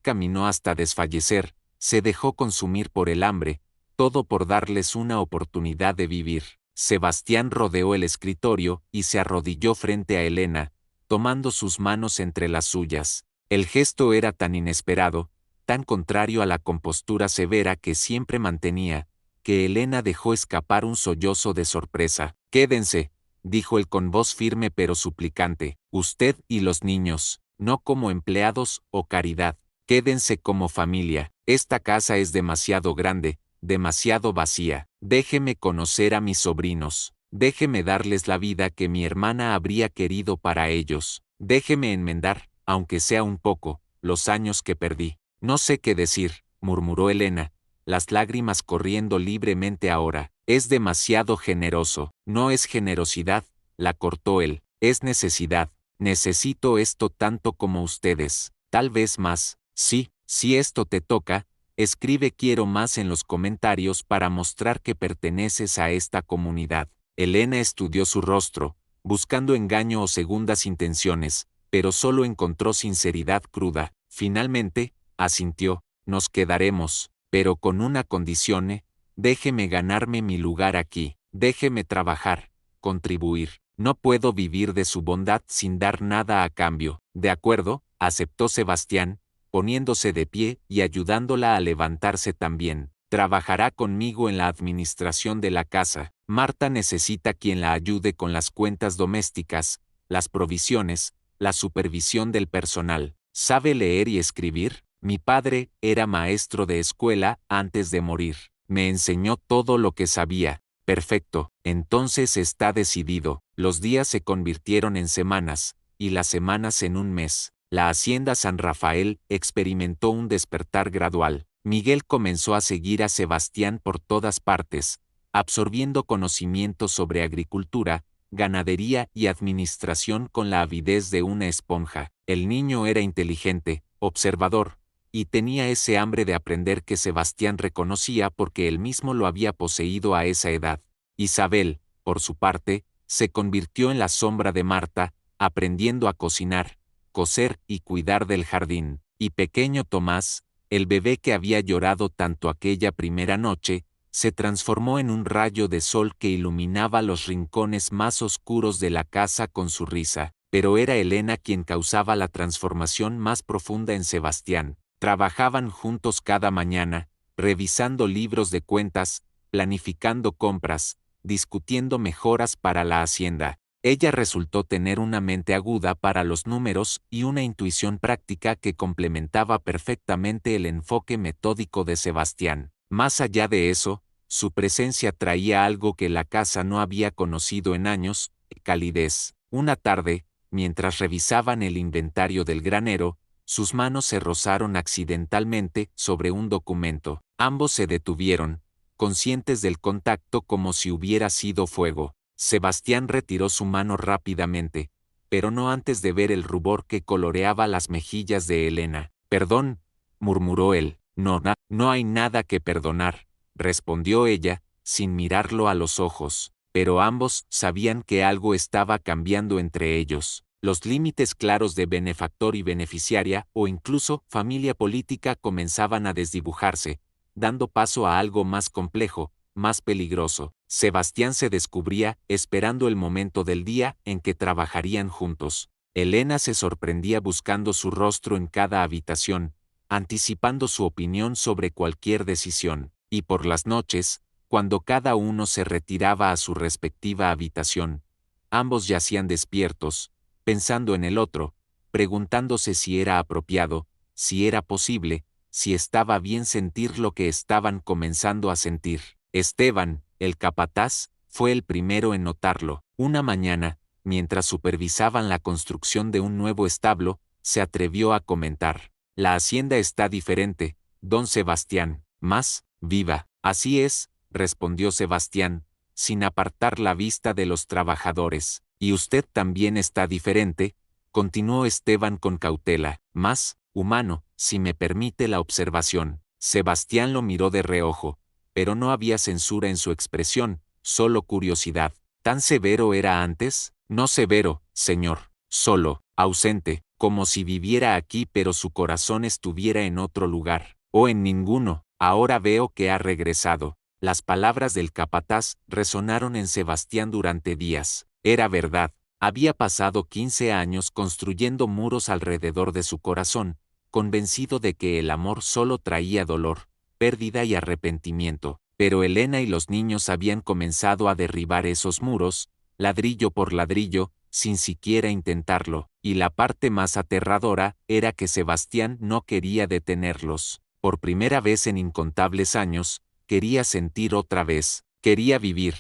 caminó hasta desfallecer, Se dejó consumir por el hambre, todo por darles una oportunidad de vivir. Sebastián rodeó el escritorio y se arrodilló frente a Elena, tomando sus manos entre las suyas. El gesto era tan inesperado, tan contrario a la compostura severa que siempre mantenía, que Elena dejó escapar un sollozo de sorpresa. «Quédense», dijo él con voz firme pero suplicante, «usted y los niños, no como empleados o caridad. Quédense como familia. Esta casa es demasiado grande, demasiado vacía. Déjeme conocer a mis sobrinos. Déjeme darles la vida que mi hermana habría querido para ellos. Déjeme enmendar, aunque sea un poco, los años que perdí». «No sé qué decir», murmuró Elena, las lágrimas corriendo libremente ahora. «Es demasiado generoso». «No es generosidad», la cortó él, «es necesidad. Necesito esto tanto como ustedes, tal vez más. Sí, si esto te toca, escribe quiero más en los comentarios para mostrar que perteneces a esta comunidad». Elena estudió su rostro, buscando engaño o segundas intenciones, pero solo encontró sinceridad cruda. Finalmente, asintió, «Nos quedaremos, pero con una condición, déjeme ganarme mi lugar aquí, déjeme trabajar, contribuir. No puedo vivir de su bondad sin dar nada a cambio». «De acuerdo», aceptó Sebastián, poniéndose de pie y ayudándola a levantarse también. «Trabajará conmigo en la administración de la casa. Marta necesita quien la ayude con las cuentas domésticas, las provisiones, la supervisión del personal. ¿Sabe leer y escribir? Mi padre era maestro de escuela antes de morir. Me enseñó todo lo que sabía». «Perfecto, entonces está decidido». Los días se convirtieron en semanas, y las semanas en un mes. La hacienda San Rafael experimentó un despertar gradual. Miguel comenzó a seguir a Sebastián por todas partes, absorbiendo conocimientos sobre agricultura, ganadería y administración con la avidez de una esponja. El niño era inteligente, observador, y tenía ese hambre de aprender que Sebastián reconocía porque él mismo lo había poseído a esa edad. Isabel, por su parte, se convirtió en la sombra de Marta, aprendiendo a cocinar, coser y cuidar del jardín. Y pequeño Tomás, el bebé que había llorado tanto aquella primera noche, se transformó en un rayo de sol que iluminaba los rincones más oscuros de la casa con su risa. Pero era Elena quien causaba la transformación más profunda en Sebastián. Trabajaban juntos cada mañana, revisando libros de cuentas, planificando compras, discutiendo mejoras para la hacienda. Ella resultó tener una mente aguda para los números y una intuición práctica que complementaba perfectamente el enfoque metódico de Sebastián. Más allá de eso, su presencia traía algo que la casa no había conocido en años: calidez. Una tarde, mientras revisaban el inventario del granero, sus manos se rozaron accidentalmente sobre un documento. Ambos se detuvieron, conscientes del contacto como si hubiera sido fuego. Sebastián retiró su mano rápidamente, pero no antes de ver el rubor que coloreaba las mejillas de Elena. «Perdón», murmuró él. «No hay nada que perdonar», respondió ella, sin mirarlo a los ojos. Pero ambos sabían que algo estaba cambiando entre ellos. Los límites claros de benefactor y beneficiaria, o incluso familia política, comenzaban a desdibujarse, dando paso a algo más complejo, más peligroso. Sebastián se descubría esperando el momento del día en que trabajarían juntos. Elena se sorprendía buscando su rostro en cada habitación, anticipando su opinión sobre cualquier decisión. Y por las noches, cuando cada uno se retiraba a su respectiva habitación, ambos yacían despiertos, pensando en el otro, preguntándose si era apropiado, si era posible, si estaba bien sentir lo que estaban comenzando a sentir. Esteban, el capataz, fue el primero en notarlo. Una mañana, mientras supervisaban la construcción de un nuevo establo, se atrevió a comentar: «La hacienda está diferente, don Sebastián, más viva». «Así es», respondió Sebastián, sin apartar la vista de los trabajadores. «Y usted también está diferente», continuó Esteban con cautela, «más humano, si me permite la observación». Sebastián lo miró de reojo, pero no había censura en su expresión, solo curiosidad. ¿Tan severo era antes? «No severo, señor, solo ausente, como si viviera aquí pero su corazón estuviera en otro lugar». O en ninguno, ahora veo que ha regresado. Las palabras del capataz resonaron en Sebastián durante días. Era verdad, había pasado 15 años construyendo muros alrededor de su corazón, convencido de que el amor solo traía dolor, pérdida y arrepentimiento. Pero Elena y los niños habían comenzado a derribar esos muros, ladrillo por ladrillo, sin siquiera intentarlo, y la parte más aterradora era que Sebastián no quería detenerlos. Por primera vez en incontables años, quería sentir otra vez, quería vivir,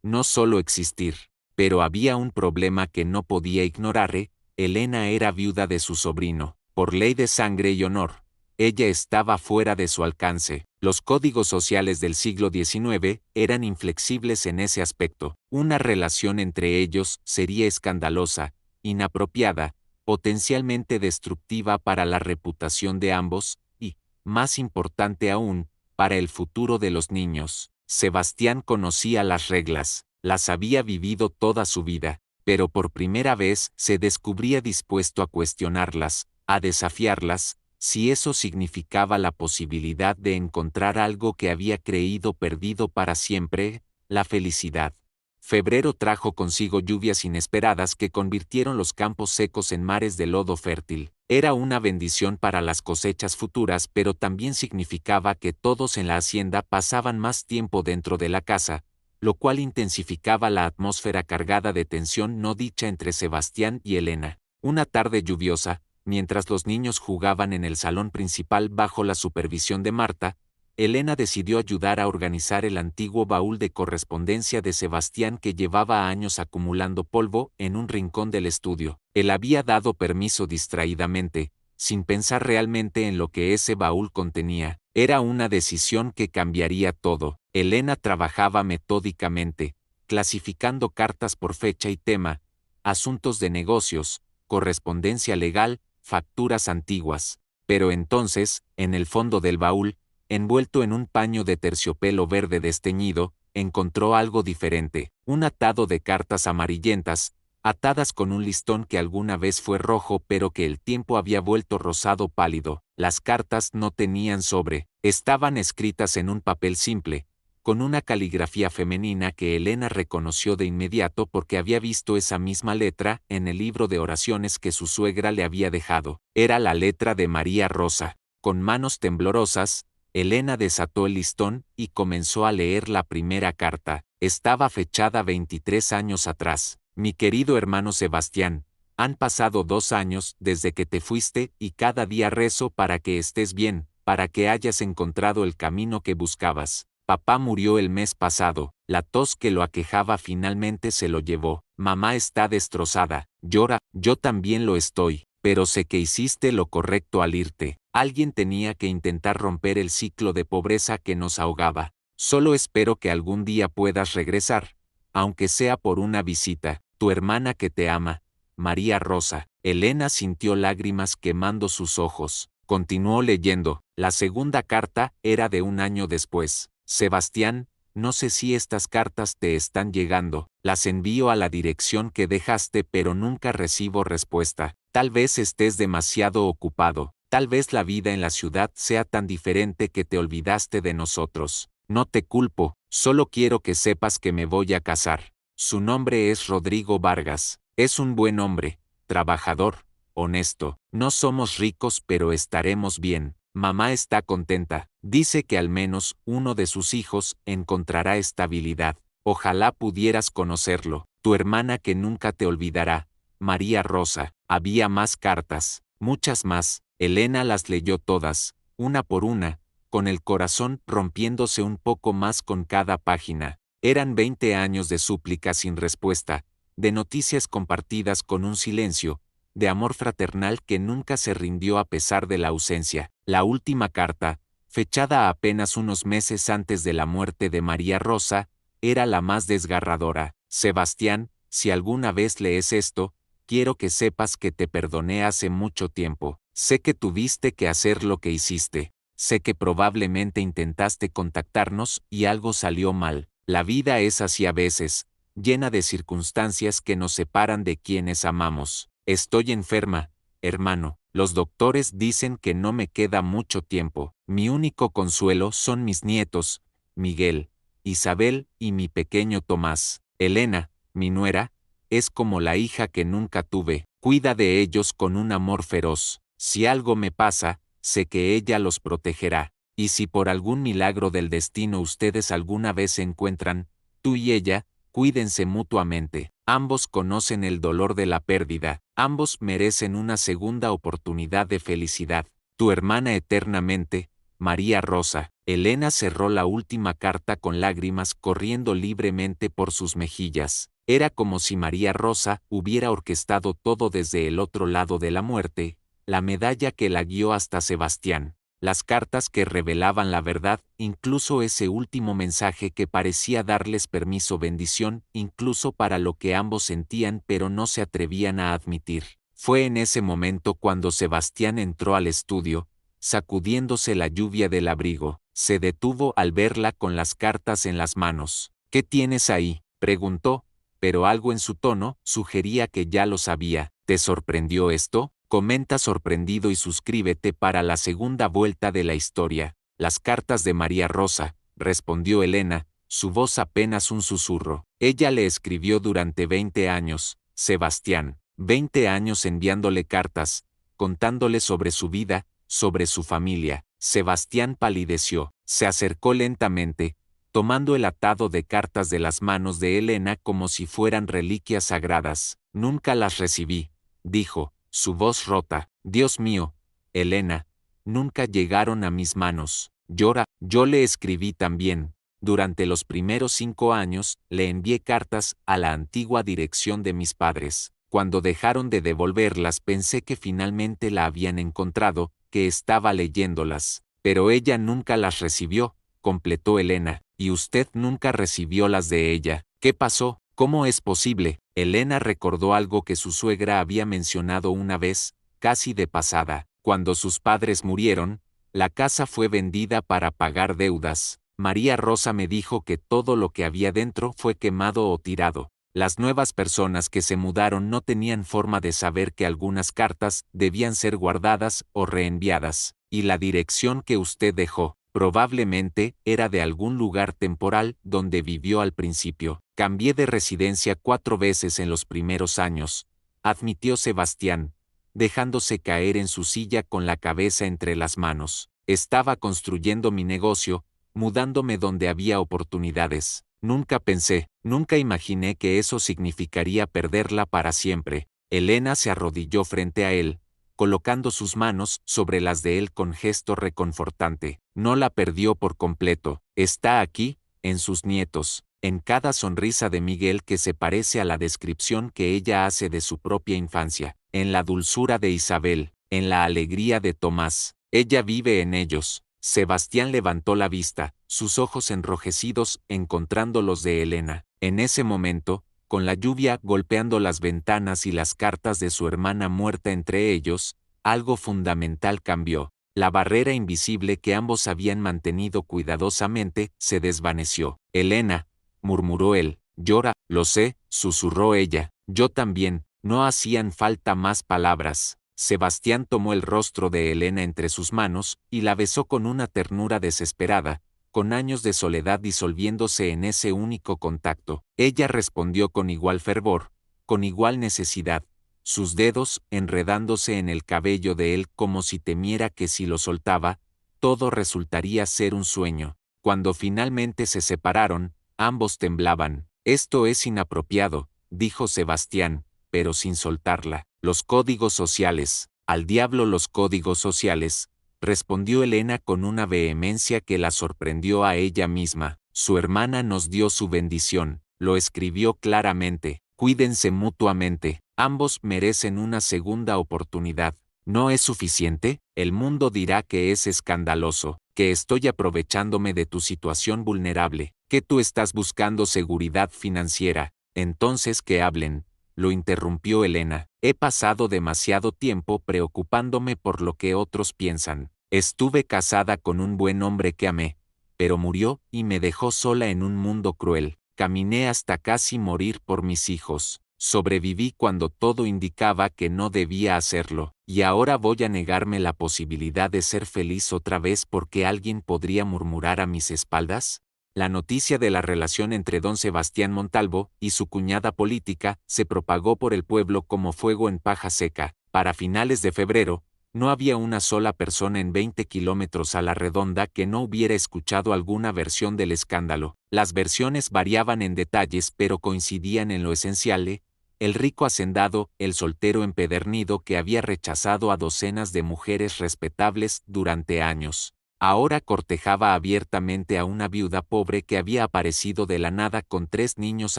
no solo existir. Pero había un problema que no podía ignorar. Elena era viuda de su sobrino, por ley de sangre y honor. Ella estaba fuera de su alcance. Los códigos sociales del siglo XIX eran inflexibles en ese aspecto. Una relación entre ellos sería escandalosa, inapropiada, potencialmente destructiva para la reputación de ambos y, más importante aún, para el futuro de los niños. Sebastián conocía las reglas, las había vivido toda su vida, pero por primera vez se descubría dispuesto a cuestionarlas, a desafiarlas, si eso significaba la posibilidad de encontrar algo que había creído perdido para siempre, la felicidad. Febrero trajo consigo lluvias inesperadas que convirtieron los campos secos en mares de lodo fértil. Era una bendición para las cosechas futuras, pero también significaba que todos en la hacienda pasaban más tiempo dentro de la casa, lo cual intensificaba la atmósfera cargada de tensión no dicha entre Sebastián y Elena. Una tarde lluviosa, mientras los niños jugaban en el salón principal bajo la supervisión de Marta, Elena decidió ayudar a organizar el antiguo baúl de correspondencia de Sebastián que llevaba años acumulando polvo en un rincón del estudio. Él había dado permiso distraídamente, sin pensar realmente en lo que ese baúl contenía. Era una decisión que cambiaría todo. Elena trabajaba metódicamente, clasificando cartas por fecha y tema, asuntos de negocios, correspondencia legal, facturas antiguas. Pero entonces, en el fondo del baúl, envuelto en un paño de terciopelo verde desteñido, encontró algo diferente, un atado de cartas amarillentas, atadas con un listón que alguna vez fue rojo pero que el tiempo había vuelto rosado pálido. Las cartas no tenían sobre, estaban escritas en un papel simple, con una caligrafía femenina que Elena reconoció de inmediato porque había visto esa misma letra en el libro de oraciones que su suegra le había dejado. Era la letra de María Rosa. Con manos temblorosas, Elena desató el listón y comenzó a leer la primera carta. Estaba fechada 23 años atrás. Mi querido hermano Sebastián, han pasado 2 años desde que te fuiste y cada día rezo para que estés bien, para que hayas encontrado el camino que buscabas. Papá murió el mes pasado, la tos que lo aquejaba finalmente se lo llevó. Mamá está destrozada, llora, yo también lo estoy, pero sé que hiciste lo correcto al irte. Alguien tenía que intentar romper el ciclo de pobreza que nos ahogaba. Solo espero que algún día puedas regresar, aunque sea por una visita. Tu hermana que te ama, María Rosa. Elena sintió lágrimas quemando sus ojos. Continuó leyendo. La segunda carta era de 1 año después. Sebastián, no sé si estas cartas te están llegando. Las envío a la dirección que dejaste pero nunca recibo respuesta. Tal vez estés demasiado ocupado. Tal vez la vida en la ciudad sea tan diferente que te olvidaste de nosotros. No te culpo, solo quiero que sepas que me voy a casar. Su nombre es Rodrigo Vargas. Es un buen hombre, trabajador, honesto. No somos ricos pero estaremos bien. Mamá está contenta. Dice que al menos uno de sus hijos encontrará estabilidad. Ojalá pudieras conocerlo. Tu hermana que nunca te olvidará, María Rosa. Había más cartas, muchas más. Elena las leyó todas, una por una, con el corazón rompiéndose un poco más con cada página. Eran 20 años de súplicas sin respuesta, de noticias compartidas con un silencio, de amor fraternal que nunca se rindió a pesar de la ausencia. La última carta, fechada apenas unos meses antes de la muerte de María Rosa, era la más desgarradora. Sebastián, si alguna vez lees esto, quiero que sepas que te perdoné hace mucho tiempo. Sé que tuviste que hacer lo que hiciste. Sé que probablemente intentaste contactarnos y algo salió mal. La vida es así a veces, llena de circunstancias que nos separan de quienes amamos. Estoy enferma, hermano. Los doctores dicen que no me queda mucho tiempo. Mi único consuelo son mis nietos, Miguel, Isabel y mi pequeño Tomás. Elena, mi nuera, es como la hija que nunca tuve. Cuida de ellos con un amor feroz. Si algo me pasa, sé que ella los protegerá. Y si por algún milagro del destino ustedes alguna vez se encuentran, tú y ella, cuídense mutuamente. Ambos conocen el dolor de la pérdida, ambos merecen una segunda oportunidad de felicidad. Tu hermana eternamente, María Rosa. Elena cerró la última carta con lágrimas corriendo libremente por sus mejillas. Era como si María Rosa hubiera orquestado todo desde el otro lado de la muerte, la medalla que la guió hasta Sebastián, las cartas que revelaban la verdad, incluso ese último mensaje que parecía darles permiso, bendición, incluso para lo que ambos sentían pero no se atrevían a admitir. Fue en ese momento cuando Sebastián entró al estudio, sacudiéndose la lluvia del abrigo. Se detuvo al verla con las cartas en las manos. ¿Qué tienes ahí?, preguntó, pero algo en su tono sugería que ya lo sabía. ¿Te sorprendió esto? Comenta sorprendido y suscríbete para la segunda vuelta de la historia. Las cartas de María Rosa, respondió Elena, su voz apenas un susurro. Ella le escribió durante 20 años, Sebastián, 20 años enviándole cartas, contándole sobre su vida, sobre su familia. Sebastián palideció, se acercó lentamente, tomando el atado de cartas de las manos de Elena como si fueran reliquias sagradas. Nunca las recibí, dijo, su voz rota. Dios mío, Elena, nunca llegaron a mis manos. Llora, yo le escribí también. Durante los primeros 5 años, le envié cartas a la antigua dirección de mis padres. Cuando dejaron de devolverlas pensé que finalmente la habían encontrado, que estaba leyéndolas. Pero ella nunca las recibió, completó Elena. Y usted nunca recibió las de ella. ¿Qué pasó? ¿Cómo es posible? Elena recordó algo que su suegra había mencionado una vez, casi de pasada. Cuando sus padres murieron, la casa fue vendida para pagar deudas. María Rosa me dijo que todo lo que había dentro fue quemado o tirado. Las nuevas personas que se mudaron no tenían forma de saber que algunas cartas debían ser guardadas o reenviadas, y la dirección que usted dejó probablemente era de algún lugar temporal donde vivió al principio. Cambié de residencia 4 veces en los primeros años, admitió Sebastián, dejándose caer en su silla con la cabeza entre las manos. Estaba construyendo mi negocio, mudándome donde había oportunidades. Nunca imaginé que eso significaría perderla para siempre. Elena se arrodilló frente a él, colocando sus manos sobre las de él con gesto reconfortante. No la perdió por completo. Está aquí, en sus nietos, en cada sonrisa de Miguel que se parece a la descripción que ella hace de su propia infancia, en la dulzura de Isabel, en la alegría de Tomás. Ella vive en ellos. Sebastián levantó la vista, sus ojos enrojecidos encontrando los de Elena. En ese momento, con la lluvia golpeando las ventanas y las cartas de su hermana muerta entre ellos, algo fundamental cambió. La barrera invisible que ambos habían mantenido cuidadosamente se desvaneció. Elena, murmuró él. Llora, lo sé, susurró ella. Yo también. No hacían falta más palabras. Sebastián tomó el rostro de Elena entre sus manos y la besó con una ternura desesperada, con años de soledad disolviéndose en ese único contacto. Ella respondió con igual fervor, con igual necesidad, sus dedos enredándose en el cabello de él como si temiera que si lo soltaba, todo resultaría ser un sueño. Cuando finalmente se separaron, ambos temblaban. Esto es inapropiado, dijo Sebastián, pero sin soltarla. Los códigos sociales. Al diablo los códigos sociales, respondió Elena con una vehemencia que la sorprendió a ella misma. Su hermana nos dio su bendición, lo escribió claramente. Cuídense mutuamente, ambos merecen una segunda oportunidad. ¿No es suficiente? El mundo dirá que es escandaloso, que estoy aprovechándome de tu situación vulnerable, que tú estás buscando seguridad financiera. Entonces que hablen, lo interrumpió Elena. He pasado demasiado tiempo preocupándome por lo que otros piensan. Estuve casada con un buen hombre que amé, pero murió y me dejó sola en un mundo cruel. Caminé hasta casi morir por mis hijos. Sobreviví cuando todo indicaba que no debía hacerlo, y ahora voy a negarme la posibilidad de ser feliz otra vez porque alguien podría murmurar a mis espaldas. La noticia de la relación entre don Sebastián Montalvo y su cuñada política se propagó por el pueblo como fuego en paja seca. Para finales de febrero, no había una sola persona en 20 kilómetros a la redonda que no hubiera escuchado alguna versión del escándalo. Las versiones variaban en detalles pero coincidían en lo esencial: el rico hacendado, el soltero empedernido que había rechazado a docenas de mujeres respetables durante años, ahora cortejaba abiertamente a una viuda pobre que había aparecido de la nada con 3 niños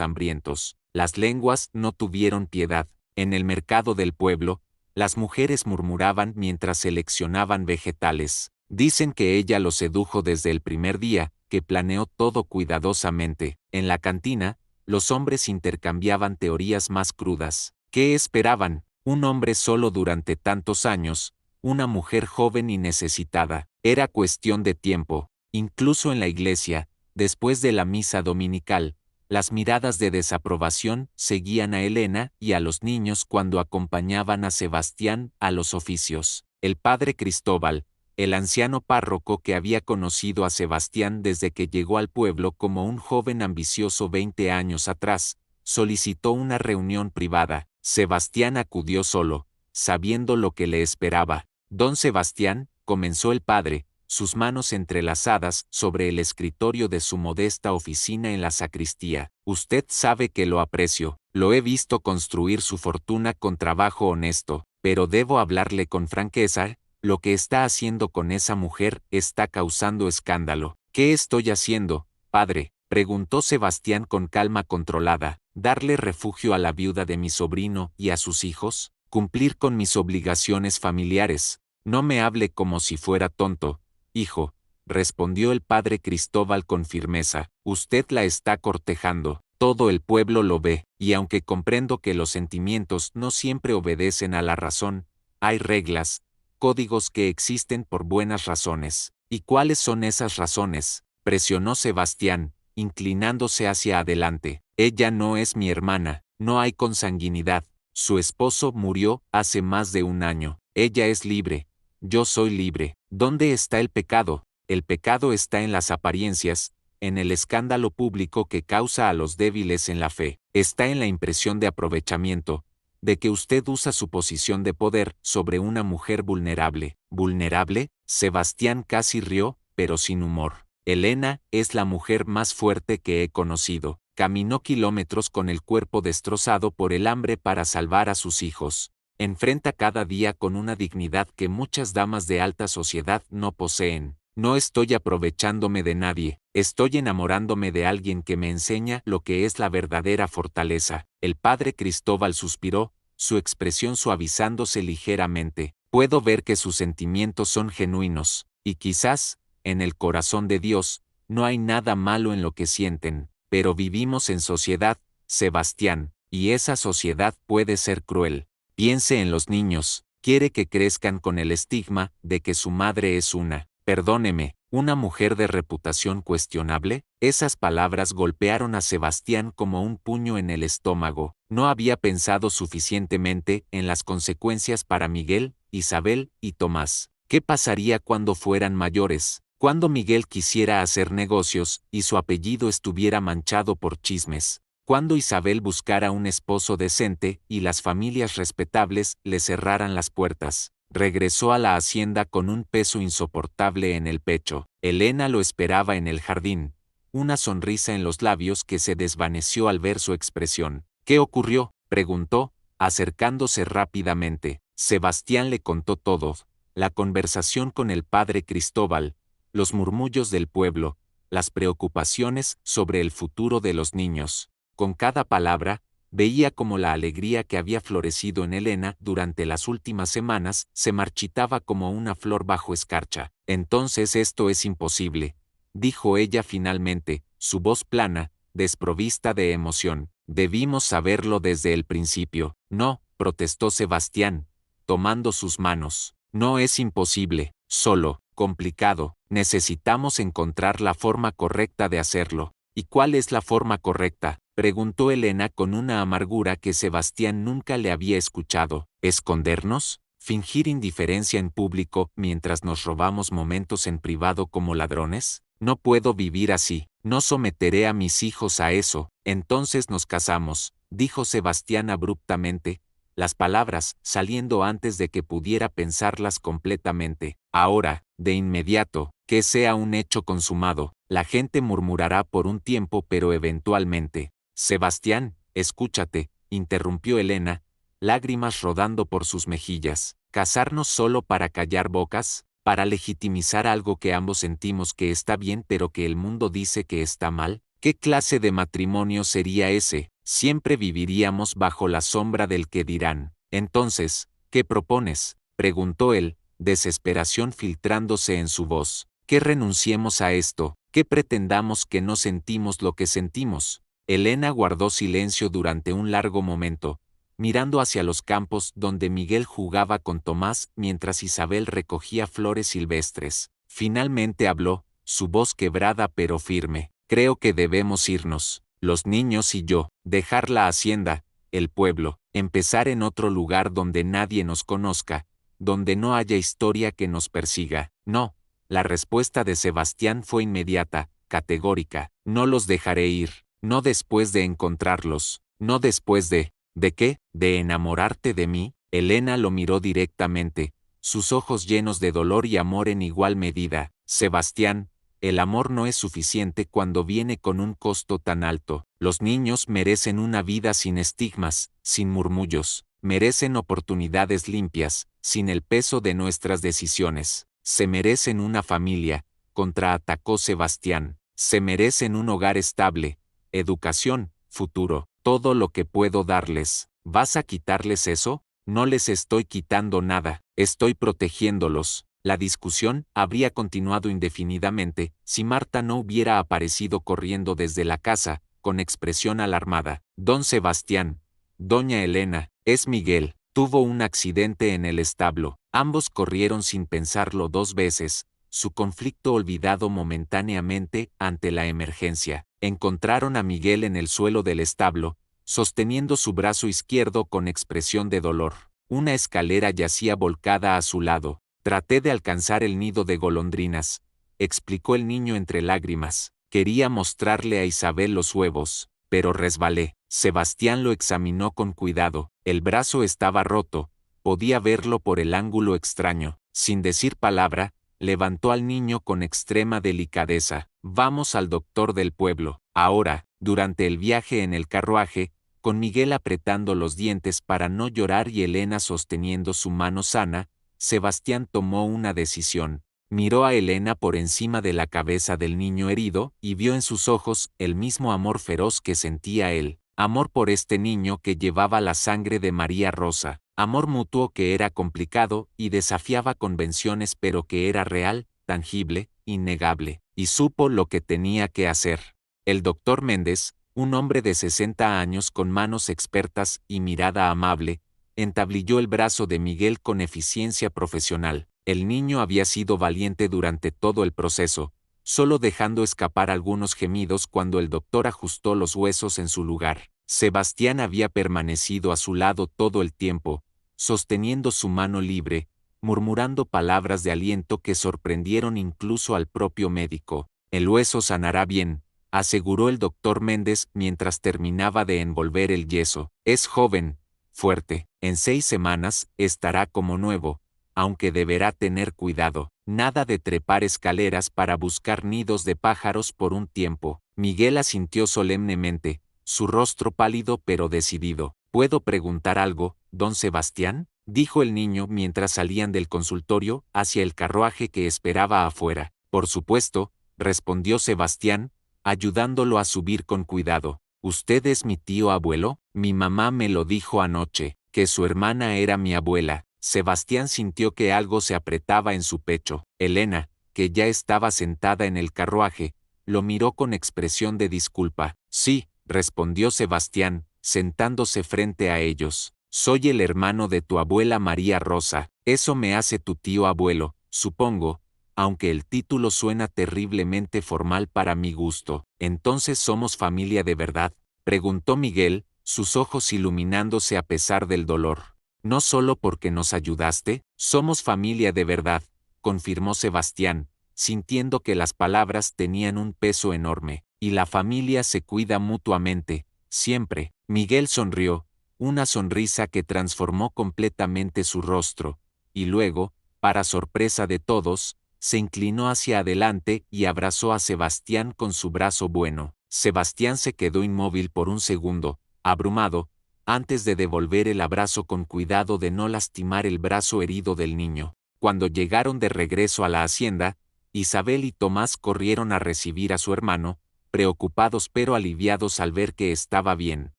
hambrientos. Las lenguas no tuvieron piedad. En el mercado del pueblo, las mujeres murmuraban mientras seleccionaban vegetales. Dicen que ella los sedujo desde el primer día, que planeó todo cuidadosamente. En la cantina, los hombres intercambiaban teorías más crudas. ¿Qué esperaban? Un hombre solo durante tantos años, una mujer joven y necesitada. Era cuestión de tiempo. Incluso en la iglesia, después de la misa dominical, las miradas de desaprobación seguían a Elena y a los niños cuando acompañaban a Sebastián a los oficios. El padre Cristóbal, el anciano párroco que había conocido a Sebastián desde que llegó al pueblo como un joven ambicioso 20 años atrás, solicitó una reunión privada. Sebastián acudió solo, sabiendo lo que le esperaba. Don Sebastián, comenzó el padre, sus manos entrelazadas sobre el escritorio de su modesta oficina en la sacristía. Usted sabe que lo aprecio, lo he visto construir su fortuna con trabajo honesto, pero debo hablarle con franqueza. Lo que está haciendo con esa mujer está causando escándalo. ¿Qué estoy haciendo, padre?, preguntó Sebastián con calma controlada. ¿Darle refugio a la viuda de mi sobrino y a sus hijos? ¿Cumplir con mis obligaciones familiares? No me hable como si fuera tonto, hijo, respondió el padre Cristóbal con firmeza. Usted la está cortejando. Todo el pueblo lo ve, y aunque comprendo que los sentimientos no siempre obedecen a la razón, hay reglas, códigos que existen por buenas razones. ¿Y cuáles son esas razones?, presionó Sebastián, inclinándose hacia adelante. Ella no es mi hermana, no hay consanguinidad. Su esposo murió hace más de un año. Ella es libre. Yo soy libre. ¿Dónde está el pecado? El pecado está en las apariencias, en el escándalo público que causa a los débiles en la fe. Está en la impresión de aprovechamiento, de que usted usa su posición de poder sobre una mujer vulnerable. ¿Vulnerable? Sebastián casi rió, pero sin humor. Elena es la mujer más fuerte que he conocido. Caminó kilómetros con el cuerpo destrozado por el hambre para salvar a sus hijos. Enfrenta cada día con una dignidad que muchas damas de alta sociedad no poseen. No estoy aprovechándome de nadie, estoy enamorándome de alguien que me enseña lo que es la verdadera fortaleza. El padre Cristóbal suspiró, su expresión suavizándose ligeramente. Puedo ver que sus sentimientos son genuinos, y quizás, en el corazón de Dios, no hay nada malo en lo que sienten, pero vivimos en sociedad, Sebastián, y esa sociedad puede ser cruel. Piense en los niños, quiere que crezcan con el estigma de que su madre es una mujer de reputación cuestionable. Esas palabras golpearon a Sebastián como un puño en el estómago. No había pensado suficientemente en las consecuencias para Miguel, Isabel y Tomás. ¿Qué pasaría cuando fueran mayores? Cuando Miguel quisiera hacer negocios y su apellido estuviera manchado por chismes. Cuando Isabel buscara un esposo decente y las familias respetables le cerraran las puertas. Regresó a la hacienda con un peso insoportable en el pecho. Elena lo esperaba en el jardín, una sonrisa en los labios que se desvaneció al ver su expresión. ¿Qué ocurrió?, preguntó, acercándose rápidamente. Sebastián le contó todo: la conversación con el padre Cristóbal, los murmullos del pueblo, las preocupaciones sobre el futuro de los niños. Con cada palabra, veía como la alegría que había florecido en Elena durante las últimas semanas se marchitaba como una flor bajo escarcha. Entonces esto es imposible, dijo ella finalmente, su voz plana, desprovista de emoción. Debimos saberlo desde el principio. No, protestó Sebastián, tomando sus manos. No es imposible, solo complicado. Necesitamos encontrar la forma correcta de hacerlo. ¿Y cuál es la forma correcta?, preguntó Elena con una amargura que Sebastián nunca le había escuchado. ¿Escondernos? ¿Fingir indiferencia en público mientras nos robamos momentos en privado como ladrones? No puedo vivir así. No someteré a mis hijos a eso. Entonces nos casamos, dijo Sebastián abruptamente, las palabras saliendo antes de que pudiera pensarlas completamente. Ahora, de inmediato, que sea un hecho consumado. La gente murmurará por un tiempo, pero eventualmente. Sebastián, escúchate, interrumpió Elena, lágrimas rodando por sus mejillas. ¿Casarnos solo para callar bocas? ¿Para legitimizar algo que ambos sentimos que está bien pero que el mundo dice que está mal? ¿Qué clase de matrimonio sería ese? Siempre viviríamos bajo la sombra del que dirán. Entonces, ¿qué propones?, preguntó él, desesperación filtrándose en su voz. ¿Que renunciemos a esto? ¿Que pretendamos que no sentimos lo que sentimos? Elena guardó silencio durante un largo momento, mirando hacia los campos donde Miguel jugaba con Tomás mientras Isabel recogía flores silvestres. Finalmente habló, su voz quebrada pero firme. Creo que debemos irnos, los niños y yo, dejar la hacienda, el pueblo, empezar en otro lugar donde nadie nos conozca, donde no haya historia que nos persiga. No. La respuesta de Sebastián fue inmediata, categórica. No los dejaré ir, no después de encontrarlos, no después de... ¿De qué? ¿De enamorarte de mí? Elena lo miró directamente, sus ojos llenos de dolor y amor en igual medida. Sebastián, el amor no es suficiente cuando viene con un costo tan alto. Los niños merecen una vida sin estigmas, sin murmullos, merecen oportunidades limpias, sin el peso de nuestras decisiones. Se merecen una familia, contraatacó Sebastián. Se merecen un hogar estable, educación, futuro. Todo lo que puedo darles. ¿Vas a quitarles eso? No les estoy quitando nada, estoy protegiéndolos. La discusión habría continuado indefinidamente si Marta no hubiera aparecido corriendo desde la casa, con expresión alarmada. Don Sebastián, doña Elena, es Miguel. Tuvo un accidente en el establo. Ambos corrieron sin pensarlo dos veces, su conflicto olvidado momentáneamente ante la emergencia. Encontraron a Miguel en el suelo del establo, sosteniendo su brazo izquierdo con expresión de dolor. Una escalera yacía volcada a su lado. Traté de alcanzar el nido de golondrinas, explicó el niño entre lágrimas. Quería mostrarle a Isabel los huevos, pero resbalé. Sebastián lo examinó con cuidado. El brazo estaba roto, podía verlo por el ángulo extraño. Sin decir palabra, levantó al niño con extrema delicadeza. Vamos al doctor del pueblo. Ahora, durante el viaje en el carruaje, con Miguel apretando los dientes para no llorar y Elena sosteniendo su mano sana, Sebastián tomó una decisión. Miró a Elena por encima de la cabeza del niño herido y vio en sus ojos el mismo amor feroz que sentía él. Amor por este niño que llevaba la sangre de María Rosa. Amor mutuo que era complicado y desafiaba convenciones pero que era real, tangible, innegable. Y supo lo que tenía que hacer. El doctor Méndez, un hombre de 60 años con manos expertas y mirada amable, entablilló el brazo de Miguel con eficiencia profesional. El niño había sido valiente durante todo el proceso, solo dejando escapar algunos gemidos cuando el doctor ajustó los huesos en su lugar. Sebastián había permanecido a su lado todo el tiempo, sosteniendo su mano libre, murmurando palabras de aliento que sorprendieron incluso al propio médico. El hueso sanará bien, aseguró el doctor Méndez mientras terminaba de envolver el yeso. Es joven, fuerte, en 6 semanas estará como nuevo, aunque deberá tener cuidado. Nada de trepar escaleras para buscar nidos de pájaros por un tiempo. Miguel asintió solemnemente, su rostro pálido pero decidido. ¿Puedo preguntar algo, don Sebastián?, dijo el niño mientras salían del consultorio hacia el carruaje que esperaba afuera. Por supuesto, respondió Sebastián, ayudándolo a subir con cuidado. ¿Usted es mi tío abuelo? Mi mamá me lo dijo anoche, que su hermana era mi abuela. Sebastián sintió que algo se apretaba en su pecho. Elena, que ya estaba sentada en el carruaje, lo miró con expresión de disculpa. Sí, respondió Sebastián, sentándose frente a ellos. Soy el hermano de tu abuela María Rosa. Eso me hace tu tío abuelo, supongo, aunque el título suena terriblemente formal para mi gusto. ¿Entonces somos familia de verdad?, preguntó Miguel, sus ojos iluminándose a pesar del dolor. No solo porque nos ayudaste, somos familia de verdad, confirmó Sebastián, sintiendo que las palabras tenían un peso enorme, y la familia se cuida mutuamente, siempre. Miguel sonrió, una sonrisa que transformó completamente su rostro, y luego, para sorpresa de todos, se inclinó hacia adelante y abrazó a Sebastián con su brazo bueno. Sebastián se quedó inmóvil por un segundo, abrumado, antes de devolver el abrazo con cuidado de no lastimar el brazo herido del niño. Cuando llegaron de regreso a la hacienda, Isabel y Tomás corrieron a recibir a su hermano, preocupados pero aliviados al ver que estaba bien.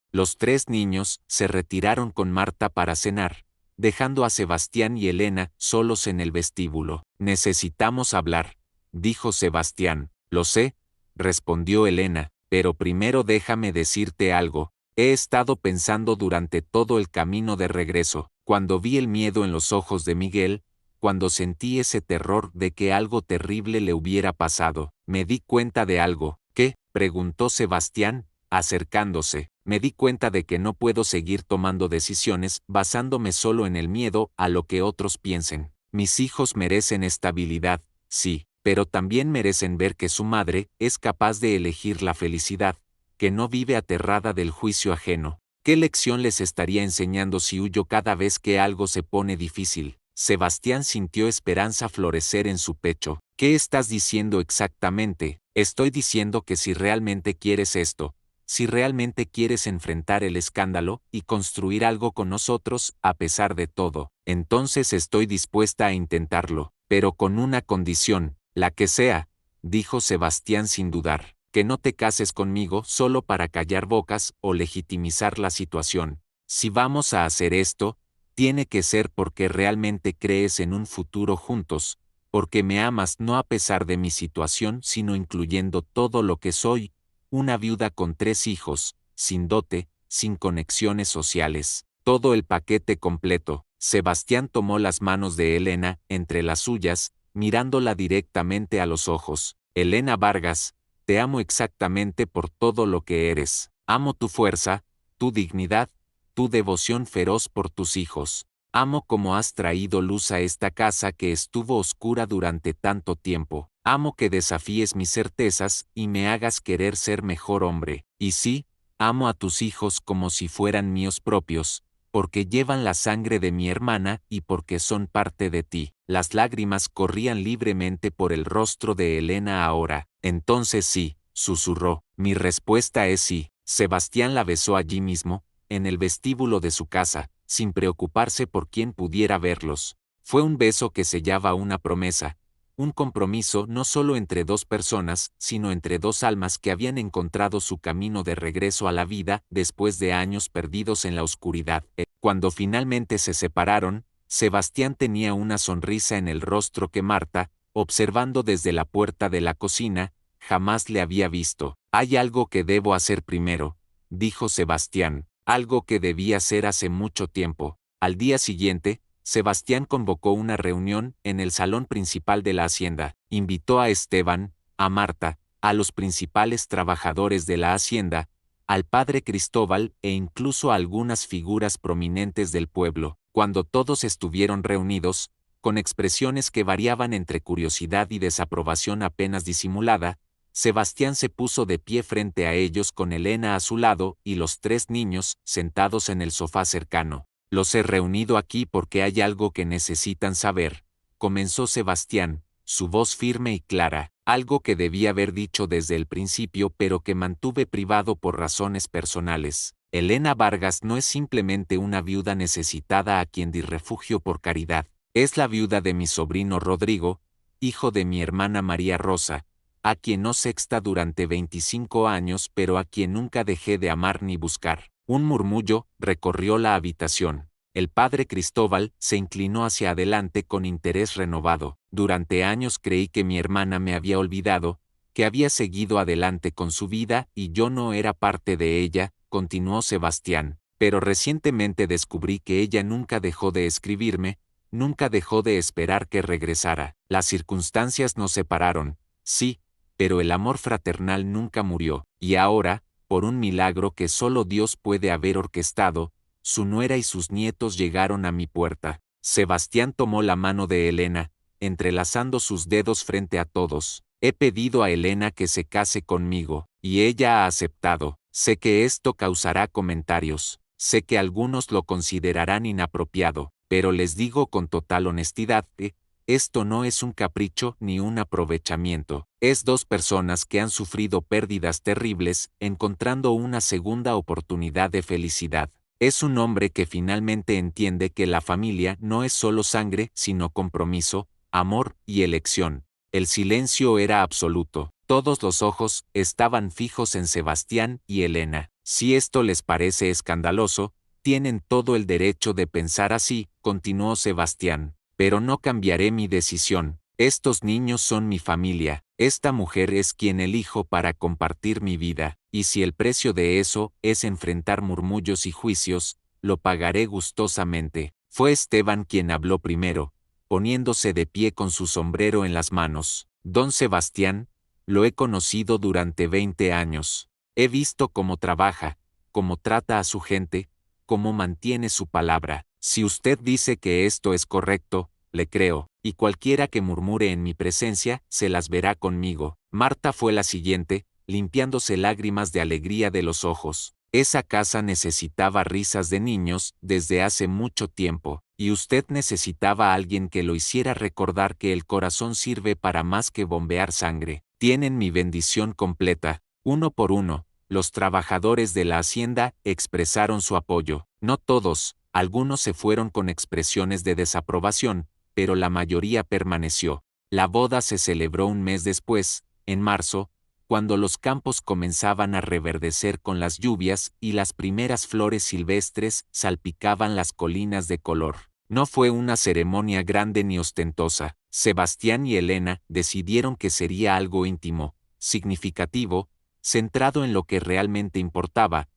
Los tres niños se retiraron con Marta para cenar, dejando a Sebastián y Elena solos en el vestíbulo. Necesitamos hablar, dijo Sebastián. Lo sé, respondió Elena, pero primero déjame decirte algo. He estado pensando durante todo el camino de regreso, cuando vi el miedo en los ojos de Miguel, cuando sentí ese terror de que algo terrible le hubiera pasado, me di cuenta de algo. ¿Qué?, preguntó Sebastián, acercándose. Me di cuenta de que no puedo seguir tomando decisiones basándome solo en el miedo a lo que otros piensen. Mis hijos merecen estabilidad, sí, pero también merecen ver que su madre es capaz de elegir la felicidad, que no vive aterrada del juicio ajeno. ¿Qué lección les estaría enseñando si huyo cada vez que algo se pone difícil? Sebastián sintió esperanza florecer en su pecho. ¿Qué estás diciendo exactamente? Estoy diciendo que si realmente quieres esto, si realmente quieres enfrentar el escándalo y construir algo con nosotros, a pesar de todo, entonces estoy dispuesta a intentarlo, pero con una condición, la que sea, dijo Sebastián sin dudar, que no te cases conmigo solo para callar bocas o legitimizar la situación. Si vamos a hacer esto, tiene que ser porque realmente crees en un futuro juntos, porque me amas no a pesar de mi situación sino incluyendo todo lo que soy, una viuda con 3 hijos, sin dote, sin conexiones sociales, todo el paquete completo. Sebastián tomó las manos de Elena entre las suyas, mirándola directamente a los ojos. Elena Vargas, te amo exactamente por todo lo que eres. Amo tu fuerza, tu dignidad, tu devoción feroz por tus hijos. Amo cómo has traído luz a esta casa que estuvo oscura durante tanto tiempo. Amo que desafíes mis certezas y me hagas querer ser mejor hombre. Y sí, amo a tus hijos como si fueran míos propios, porque llevan la sangre de mi hermana y porque son parte de ti. Las lágrimas corrían libremente por el rostro de Elena ahora. Entonces sí, susurró. Mi respuesta es sí. Sebastián la besó allí mismo, en el vestíbulo de su casa, sin preocuparse por quién pudiera verlos. Fue un beso que sellaba una promesa, un compromiso no solo entre 2 personas, sino entre 2 almas que habían encontrado su camino de regreso a la vida después de años perdidos en la oscuridad. Cuando finalmente se separaron, Sebastián tenía una sonrisa en el rostro que Marta, observando desde la puerta de la cocina, jamás le había visto. Hay algo que debo hacer primero, dijo Sebastián, algo que debía hacer hace mucho tiempo. Al día siguiente, Sebastián convocó una reunión en el salón principal de la hacienda. Invitó a Esteban, a Marta, a los principales trabajadores de la hacienda, al padre Cristóbal e incluso a algunas figuras prominentes del pueblo. Cuando todos estuvieron reunidos, con expresiones que variaban entre curiosidad y desaprobación apenas disimulada, Sebastián se puso de pie frente a ellos con Elena a su lado y los 3 niños sentados en el sofá cercano. Los he reunido aquí porque hay algo que necesitan saber, comenzó Sebastián, su voz firme y clara, algo que debía haber dicho desde el principio pero que mantuve privado por razones personales. Elena Vargas no es simplemente una viuda necesitada a quien di refugio por caridad, es la viuda de mi sobrino Rodrigo, hijo de mi hermana María Rosa, a quien no sexta durante 25 años pero a quien nunca dejé de amar ni buscar. Un murmullo recorrió la habitación. El padre Cristóbal se inclinó hacia adelante con interés renovado. Durante años creí que mi hermana me había olvidado, que había seguido adelante con su vida y yo no era parte de ella, continuó Sebastián. Pero recientemente descubrí que ella nunca dejó de escribirme, nunca dejó de esperar que regresara. Las circunstancias nos separaron, sí, pero el amor fraternal nunca murió, y ahora, por un milagro que solo Dios puede haber orquestado, su nuera y sus nietos llegaron a mi puerta. Sebastián tomó la mano de Elena, entrelazando sus dedos frente a todos. He pedido a Elena que se case conmigo, y ella ha aceptado. Sé que esto causará comentarios, sé que algunos lo considerarán inapropiado, pero les digo con total honestidad que esto no es un capricho ni un aprovechamiento. Es dos personas que han sufrido pérdidas terribles, encontrando una segunda oportunidad de felicidad. Es un hombre que finalmente entiende que la familia no es solo sangre, sino compromiso, amor y elección. El silencio era absoluto. Todos los ojos estaban fijos en Sebastián y Elena. Si esto les parece escandaloso, tienen todo el derecho de pensar así, continuó Sebastián. Pero no cambiaré mi decisión. Estos niños son mi familia. Esta mujer es quien elijo para compartir mi vida, y si el precio de eso es enfrentar murmullos y juicios, lo pagaré gustosamente. Fue Esteban quien habló primero, poniéndose de pie con su sombrero en las manos. Don Sebastián, lo he conocido durante 20 años. He visto cómo trabaja, cómo trata a su gente, cómo mantiene su palabra. Si usted dice que esto es correcto, le creo, y cualquiera que murmure en mi presencia, se las verá conmigo. Marta fue la siguiente, limpiándose lágrimas de alegría de los ojos. Esa casa necesitaba risas de niños desde hace mucho tiempo, y usted necesitaba a alguien que lo hiciera recordar que el corazón sirve para más que bombear sangre. Tienen mi bendición completa. Uno por uno, los trabajadores de la hacienda expresaron su apoyo. No todos, algunos se fueron con expresiones de desaprobación, pero la mayoría permaneció. La boda se celebró un mes después, en marzo, cuando los campos comenzaban a reverdecer con las lluvias y las primeras flores silvestres salpicaban las colinas de color. No fue una ceremonia grande ni ostentosa. Sebastián y Elena decidieron que sería algo íntimo, significativo, centrado en lo que realmente importaba,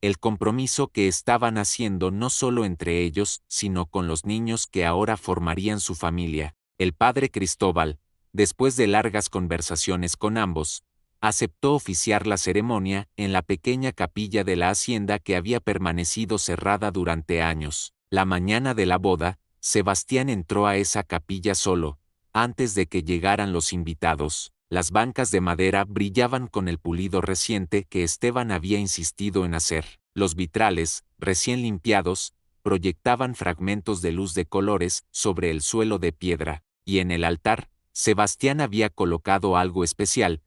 el compromiso que estaban haciendo no solo entre ellos, sino con los niños que ahora formarían su familia. El padre Cristóbal, después de largas conversaciones con ambos, aceptó oficiar la ceremonia en la pequeña capilla de la hacienda que había permanecido cerrada durante años. La mañana de la boda, Sebastián entró a esa capilla solo, antes de que llegaran los invitados. Las bancas de madera brillaban con el pulido reciente que Esteban había insistido en hacer. Los vitrales, recién limpiados, proyectaban fragmentos de luz de colores sobre el suelo de piedra, y en el altar, Sebastián había colocado algo especial,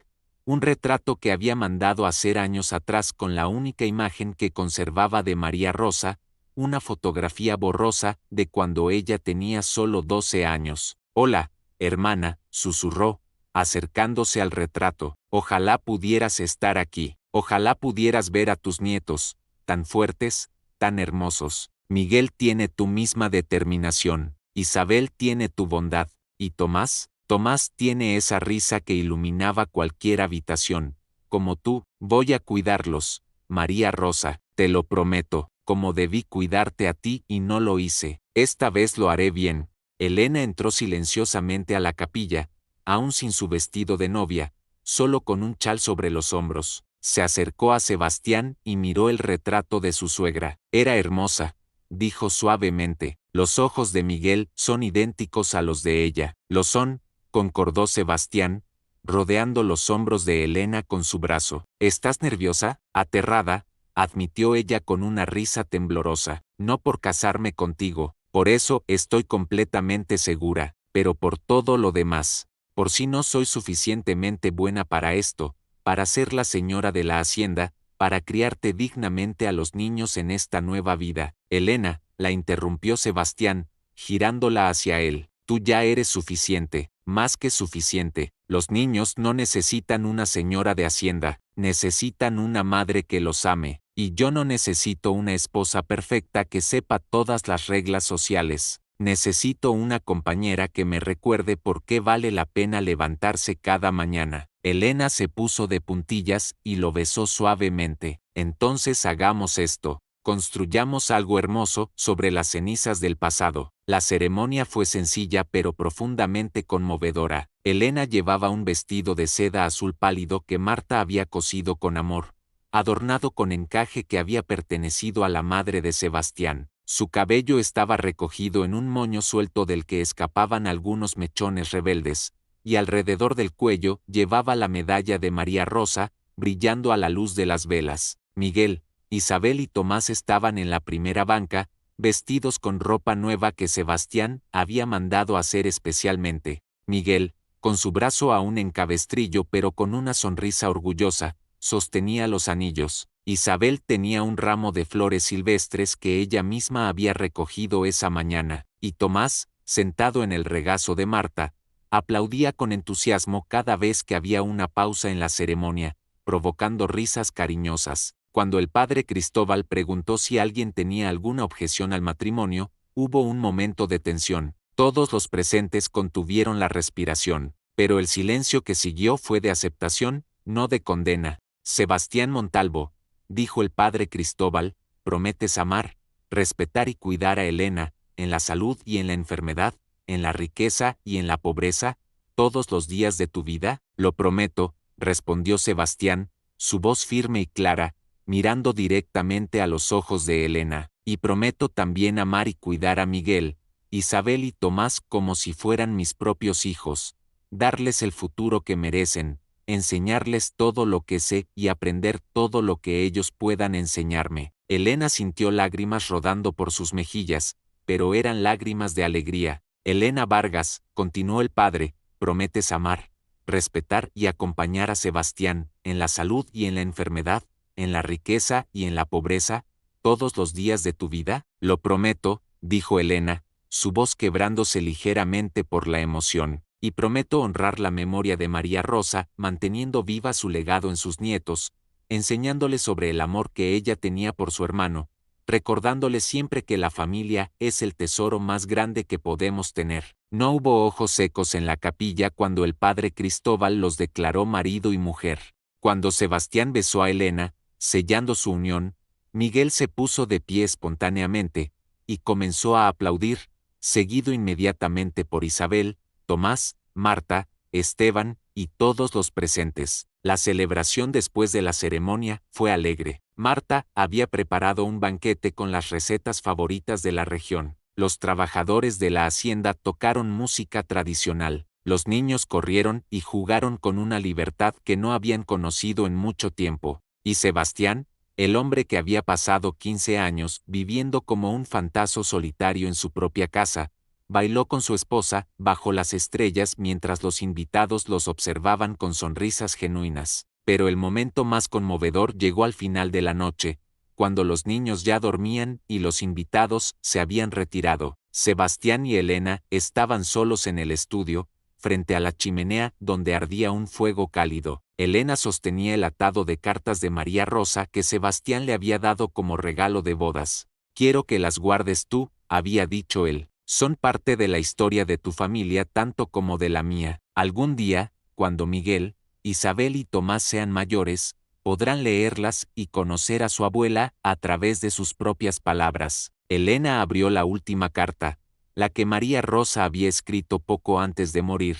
un retrato que había mandado hacer años atrás con la única imagen que conservaba de María Rosa, una fotografía borrosa de cuando ella tenía solo 12 años. «Hola, hermana», susurró, acercándose al retrato. «Ojalá pudieras estar aquí. Ojalá pudieras ver a tus nietos, tan fuertes, tan hermosos. Miguel tiene tu misma determinación. Isabel tiene tu bondad. ¿Y Tomás? Tomás tiene esa risa que iluminaba cualquier habitación. Como tú, voy a cuidarlos, María Rosa, te lo prometo, como debí cuidarte a ti y no lo hice. Esta vez lo haré bien». Elena entró silenciosamente a la capilla, aún sin su vestido de novia, solo con un chal sobre los hombros. Se acercó a Sebastián y miró el retrato de su suegra. «Era hermosa», dijo suavemente. «Los ojos de Miguel son idénticos a los de ella». «Lo son», concordó Sebastián, rodeando los hombros de Elena con su brazo. «¿Estás nerviosa?» «Aterrada», admitió ella con una risa temblorosa. «No por casarme contigo, por eso estoy completamente segura, pero por todo lo demás. Por si no soy suficientemente buena para esto, para ser la señora de la hacienda, para criarte dignamente a los niños en esta nueva vida». «Elena», la interrumpió Sebastián, girándola hacia él, «tú ya eres suficiente, más que suficiente. Los niños no necesitan una señora de hacienda, necesitan una madre que los ame, y yo no necesito una esposa perfecta que sepa todas las reglas sociales. Necesito una compañera que me recuerde por qué vale la pena levantarse cada mañana». Elena se puso de puntillas y lo besó suavemente. «Entonces hagamos esto. Construyamos algo hermoso sobre las cenizas del pasado». La ceremonia fue sencilla pero profundamente conmovedora. Elena llevaba un vestido de seda azul pálido que Marta había cosido con amor, adornado con encaje que había pertenecido a la madre de Sebastián. Su cabello estaba recogido en un moño suelto del que escapaban algunos mechones rebeldes, y alrededor del cuello llevaba la medalla de María Rosa, brillando a la luz de las velas. Miguel, Isabel y Tomás estaban en la primera banca, vestidos con ropa nueva que Sebastián había mandado hacer especialmente. Miguel, con su brazo aún en cabestrillo pero con una sonrisa orgullosa, sostenía los anillos. Isabel tenía un ramo de flores silvestres que ella misma había recogido esa mañana, y Tomás, sentado en el regazo de Marta, aplaudía con entusiasmo cada vez que había una pausa en la ceremonia, provocando risas cariñosas. Cuando el padre Cristóbal preguntó si alguien tenía alguna objeción al matrimonio, hubo un momento de tensión. Todos los presentes contuvieron la respiración, pero el silencio que siguió fue de aceptación, no de condena. Sebastián Montalvo, dijo el padre Cristóbal, ¿prometes amar, respetar y cuidar a Elena, en la salud y en la enfermedad, en la riqueza y en la pobreza, todos los días de tu vida? Lo prometo, respondió Sebastián, su voz firme y clara, mirando directamente a los ojos de Elena, y prometo también amar y cuidar a Miguel, Isabel y Tomás como si fueran mis propios hijos, darles el futuro que merecen, enseñarles todo lo que sé y aprender todo lo que ellos puedan enseñarme. Elena sintió lágrimas rodando por sus mejillas, pero eran lágrimas de alegría. Elena Vargas, continuó el padre, prometes amar, respetar y acompañar a Sebastián, en la salud y en la enfermedad, en la riqueza y en la pobreza, todos los días de tu vida? Lo prometo, dijo Elena, su voz quebrándose ligeramente por la emoción, y prometo honrar la memoria de María Rosa, manteniendo viva su legado en sus nietos, enseñándoles sobre el amor que ella tenía por su hermano, recordándoles siempre que la familia es el tesoro más grande que podemos tener. No hubo ojos secos en la capilla cuando el padre Cristóbal los declaró marido y mujer. Cuando Sebastián besó a Elena, sellando su unión, Miguel se puso de pie espontáneamente, y comenzó a aplaudir, seguido inmediatamente por Isabel, Tomás, Marta, Esteban y todos los presentes. La celebración después de la ceremonia fue alegre. Marta había preparado un banquete con las recetas favoritas de la región. Los trabajadores de la hacienda tocaron música tradicional. Los niños corrieron y jugaron con una libertad que no habían conocido en mucho tiempo. Y Sebastián, el hombre que había pasado 15 años viviendo como un fantasma solitario en su propia casa, bailó con su esposa bajo las estrellas mientras los invitados los observaban con sonrisas genuinas. Pero el momento más conmovedor llegó al final de la noche, cuando los niños ya dormían y los invitados se habían retirado. Sebastián y Elena estaban solos en el estudio, frente a la chimenea donde ardía un fuego cálido. Elena sostenía el atado de cartas de María Rosa que Sebastián le había dado como regalo de bodas. Quiero que las guardes tú, había dicho él. Son parte de la historia de tu familia tanto como de la mía. Algún día, cuando Miguel, Isabel y Tomás sean mayores, podrán leerlas y conocer a su abuela a través de sus propias palabras. Elena abrió la última carta, la que María Rosa había escrito poco antes de morir,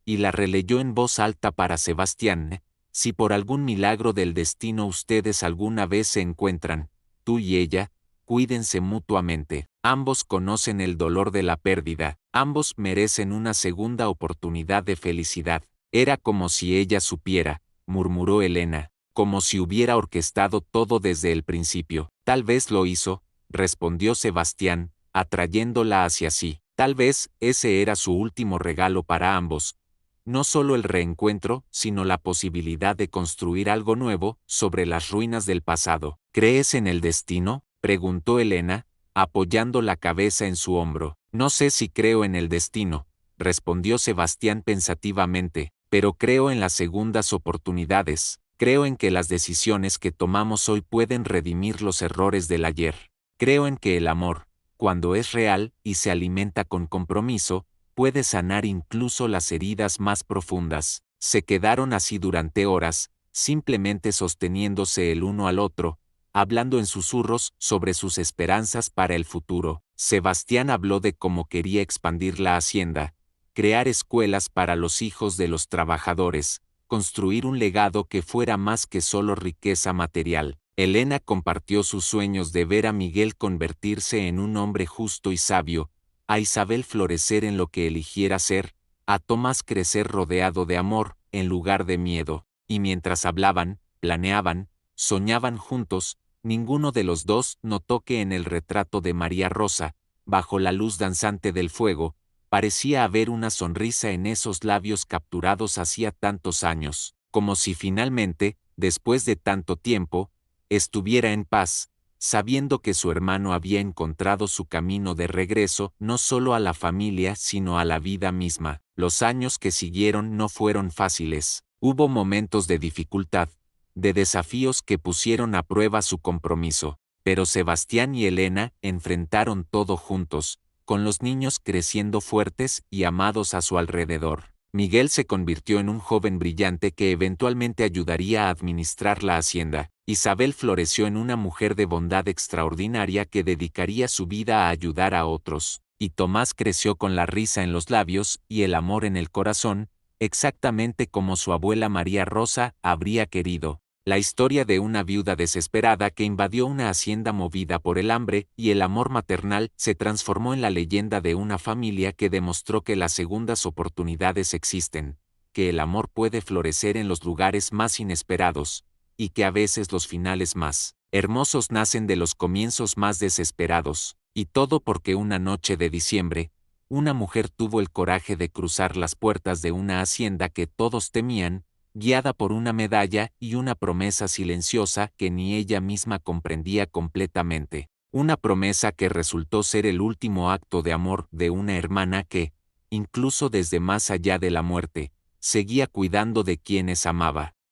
y la releyó en voz alta para Sebastián. Si por algún milagro del destino ustedes alguna vez se encuentran, tú y ella, cuídense mutuamente. Ambos conocen el dolor de la pérdida, ambos merecen una segunda oportunidad de felicidad. Era como si ella supiera, murmuró Elena, como si hubiera orquestado todo desde el principio. Tal vez lo hizo, respondió Sebastián, atrayéndola hacia sí. Tal vez ese era su último regalo para ambos. No solo el reencuentro, sino la posibilidad de construir algo nuevo sobre las ruinas del pasado. ¿Crees en el destino?, preguntó Elena, apoyando la cabeza en su hombro. No sé si creo en el destino, respondió Sebastián pensativamente, pero creo en las segundas oportunidades. Creo en que las decisiones que tomamos hoy pueden redimir los errores del ayer. Creo en que el amor, cuando es real y se alimenta con compromiso, puede sanar incluso las heridas más profundas. Se quedaron así durante horas, simplemente sosteniéndose el uno al otro, hablando en susurros sobre sus esperanzas para el futuro. Sebastián habló de cómo quería expandir la hacienda, crear escuelas para los hijos de los trabajadores, construir un legado que fuera más que solo riqueza material. Elena compartió sus sueños de ver a Miguel convertirse en un hombre justo y sabio, a Isabel florecer en lo que eligiera ser, a Tomás crecer rodeado de amor, en lugar de miedo, y mientras hablaban, planeaban, soñaban juntos, ninguno de los dos notó que en el retrato de María Rosa, bajo la luz danzante del fuego, parecía haber una sonrisa en esos labios capturados hacía tantos años, como si finalmente, después de tanto tiempo, estuviera en paz, sabiendo que su hermano había encontrado su camino de regreso no solo a la familia sino a la vida misma. Los años que siguieron no fueron fáciles, hubo momentos de dificultad, de desafíos que pusieron a prueba su compromiso, pero Sebastián y Elena enfrentaron todo juntos, con los niños creciendo fuertes y amados a su alrededor. Miguel se convirtió en un joven brillante que eventualmente ayudaría a administrar la hacienda. Isabel floreció en una mujer de bondad extraordinaria que dedicaría su vida a ayudar a otros. Y Tomás creció con la risa en los labios y el amor en el corazón, exactamente como su abuela María Rosa habría querido. La historia de una viuda desesperada que invadió una hacienda movida por el hambre y el amor maternal se transformó en la leyenda de una familia que demostró que las segundas oportunidades existen, que el amor puede florecer en los lugares más inesperados, y que a veces los finales más hermosos nacen de los comienzos más desesperados, y todo porque una noche de diciembre, una mujer tuvo el coraje de cruzar las puertas de una hacienda que todos temían, guiada por una medalla y una promesa silenciosa que ni ella misma comprendía completamente. Una promesa que resultó ser el último acto de amor de una hermana que, incluso desde más allá de la muerte, seguía cuidando de quienes amaba.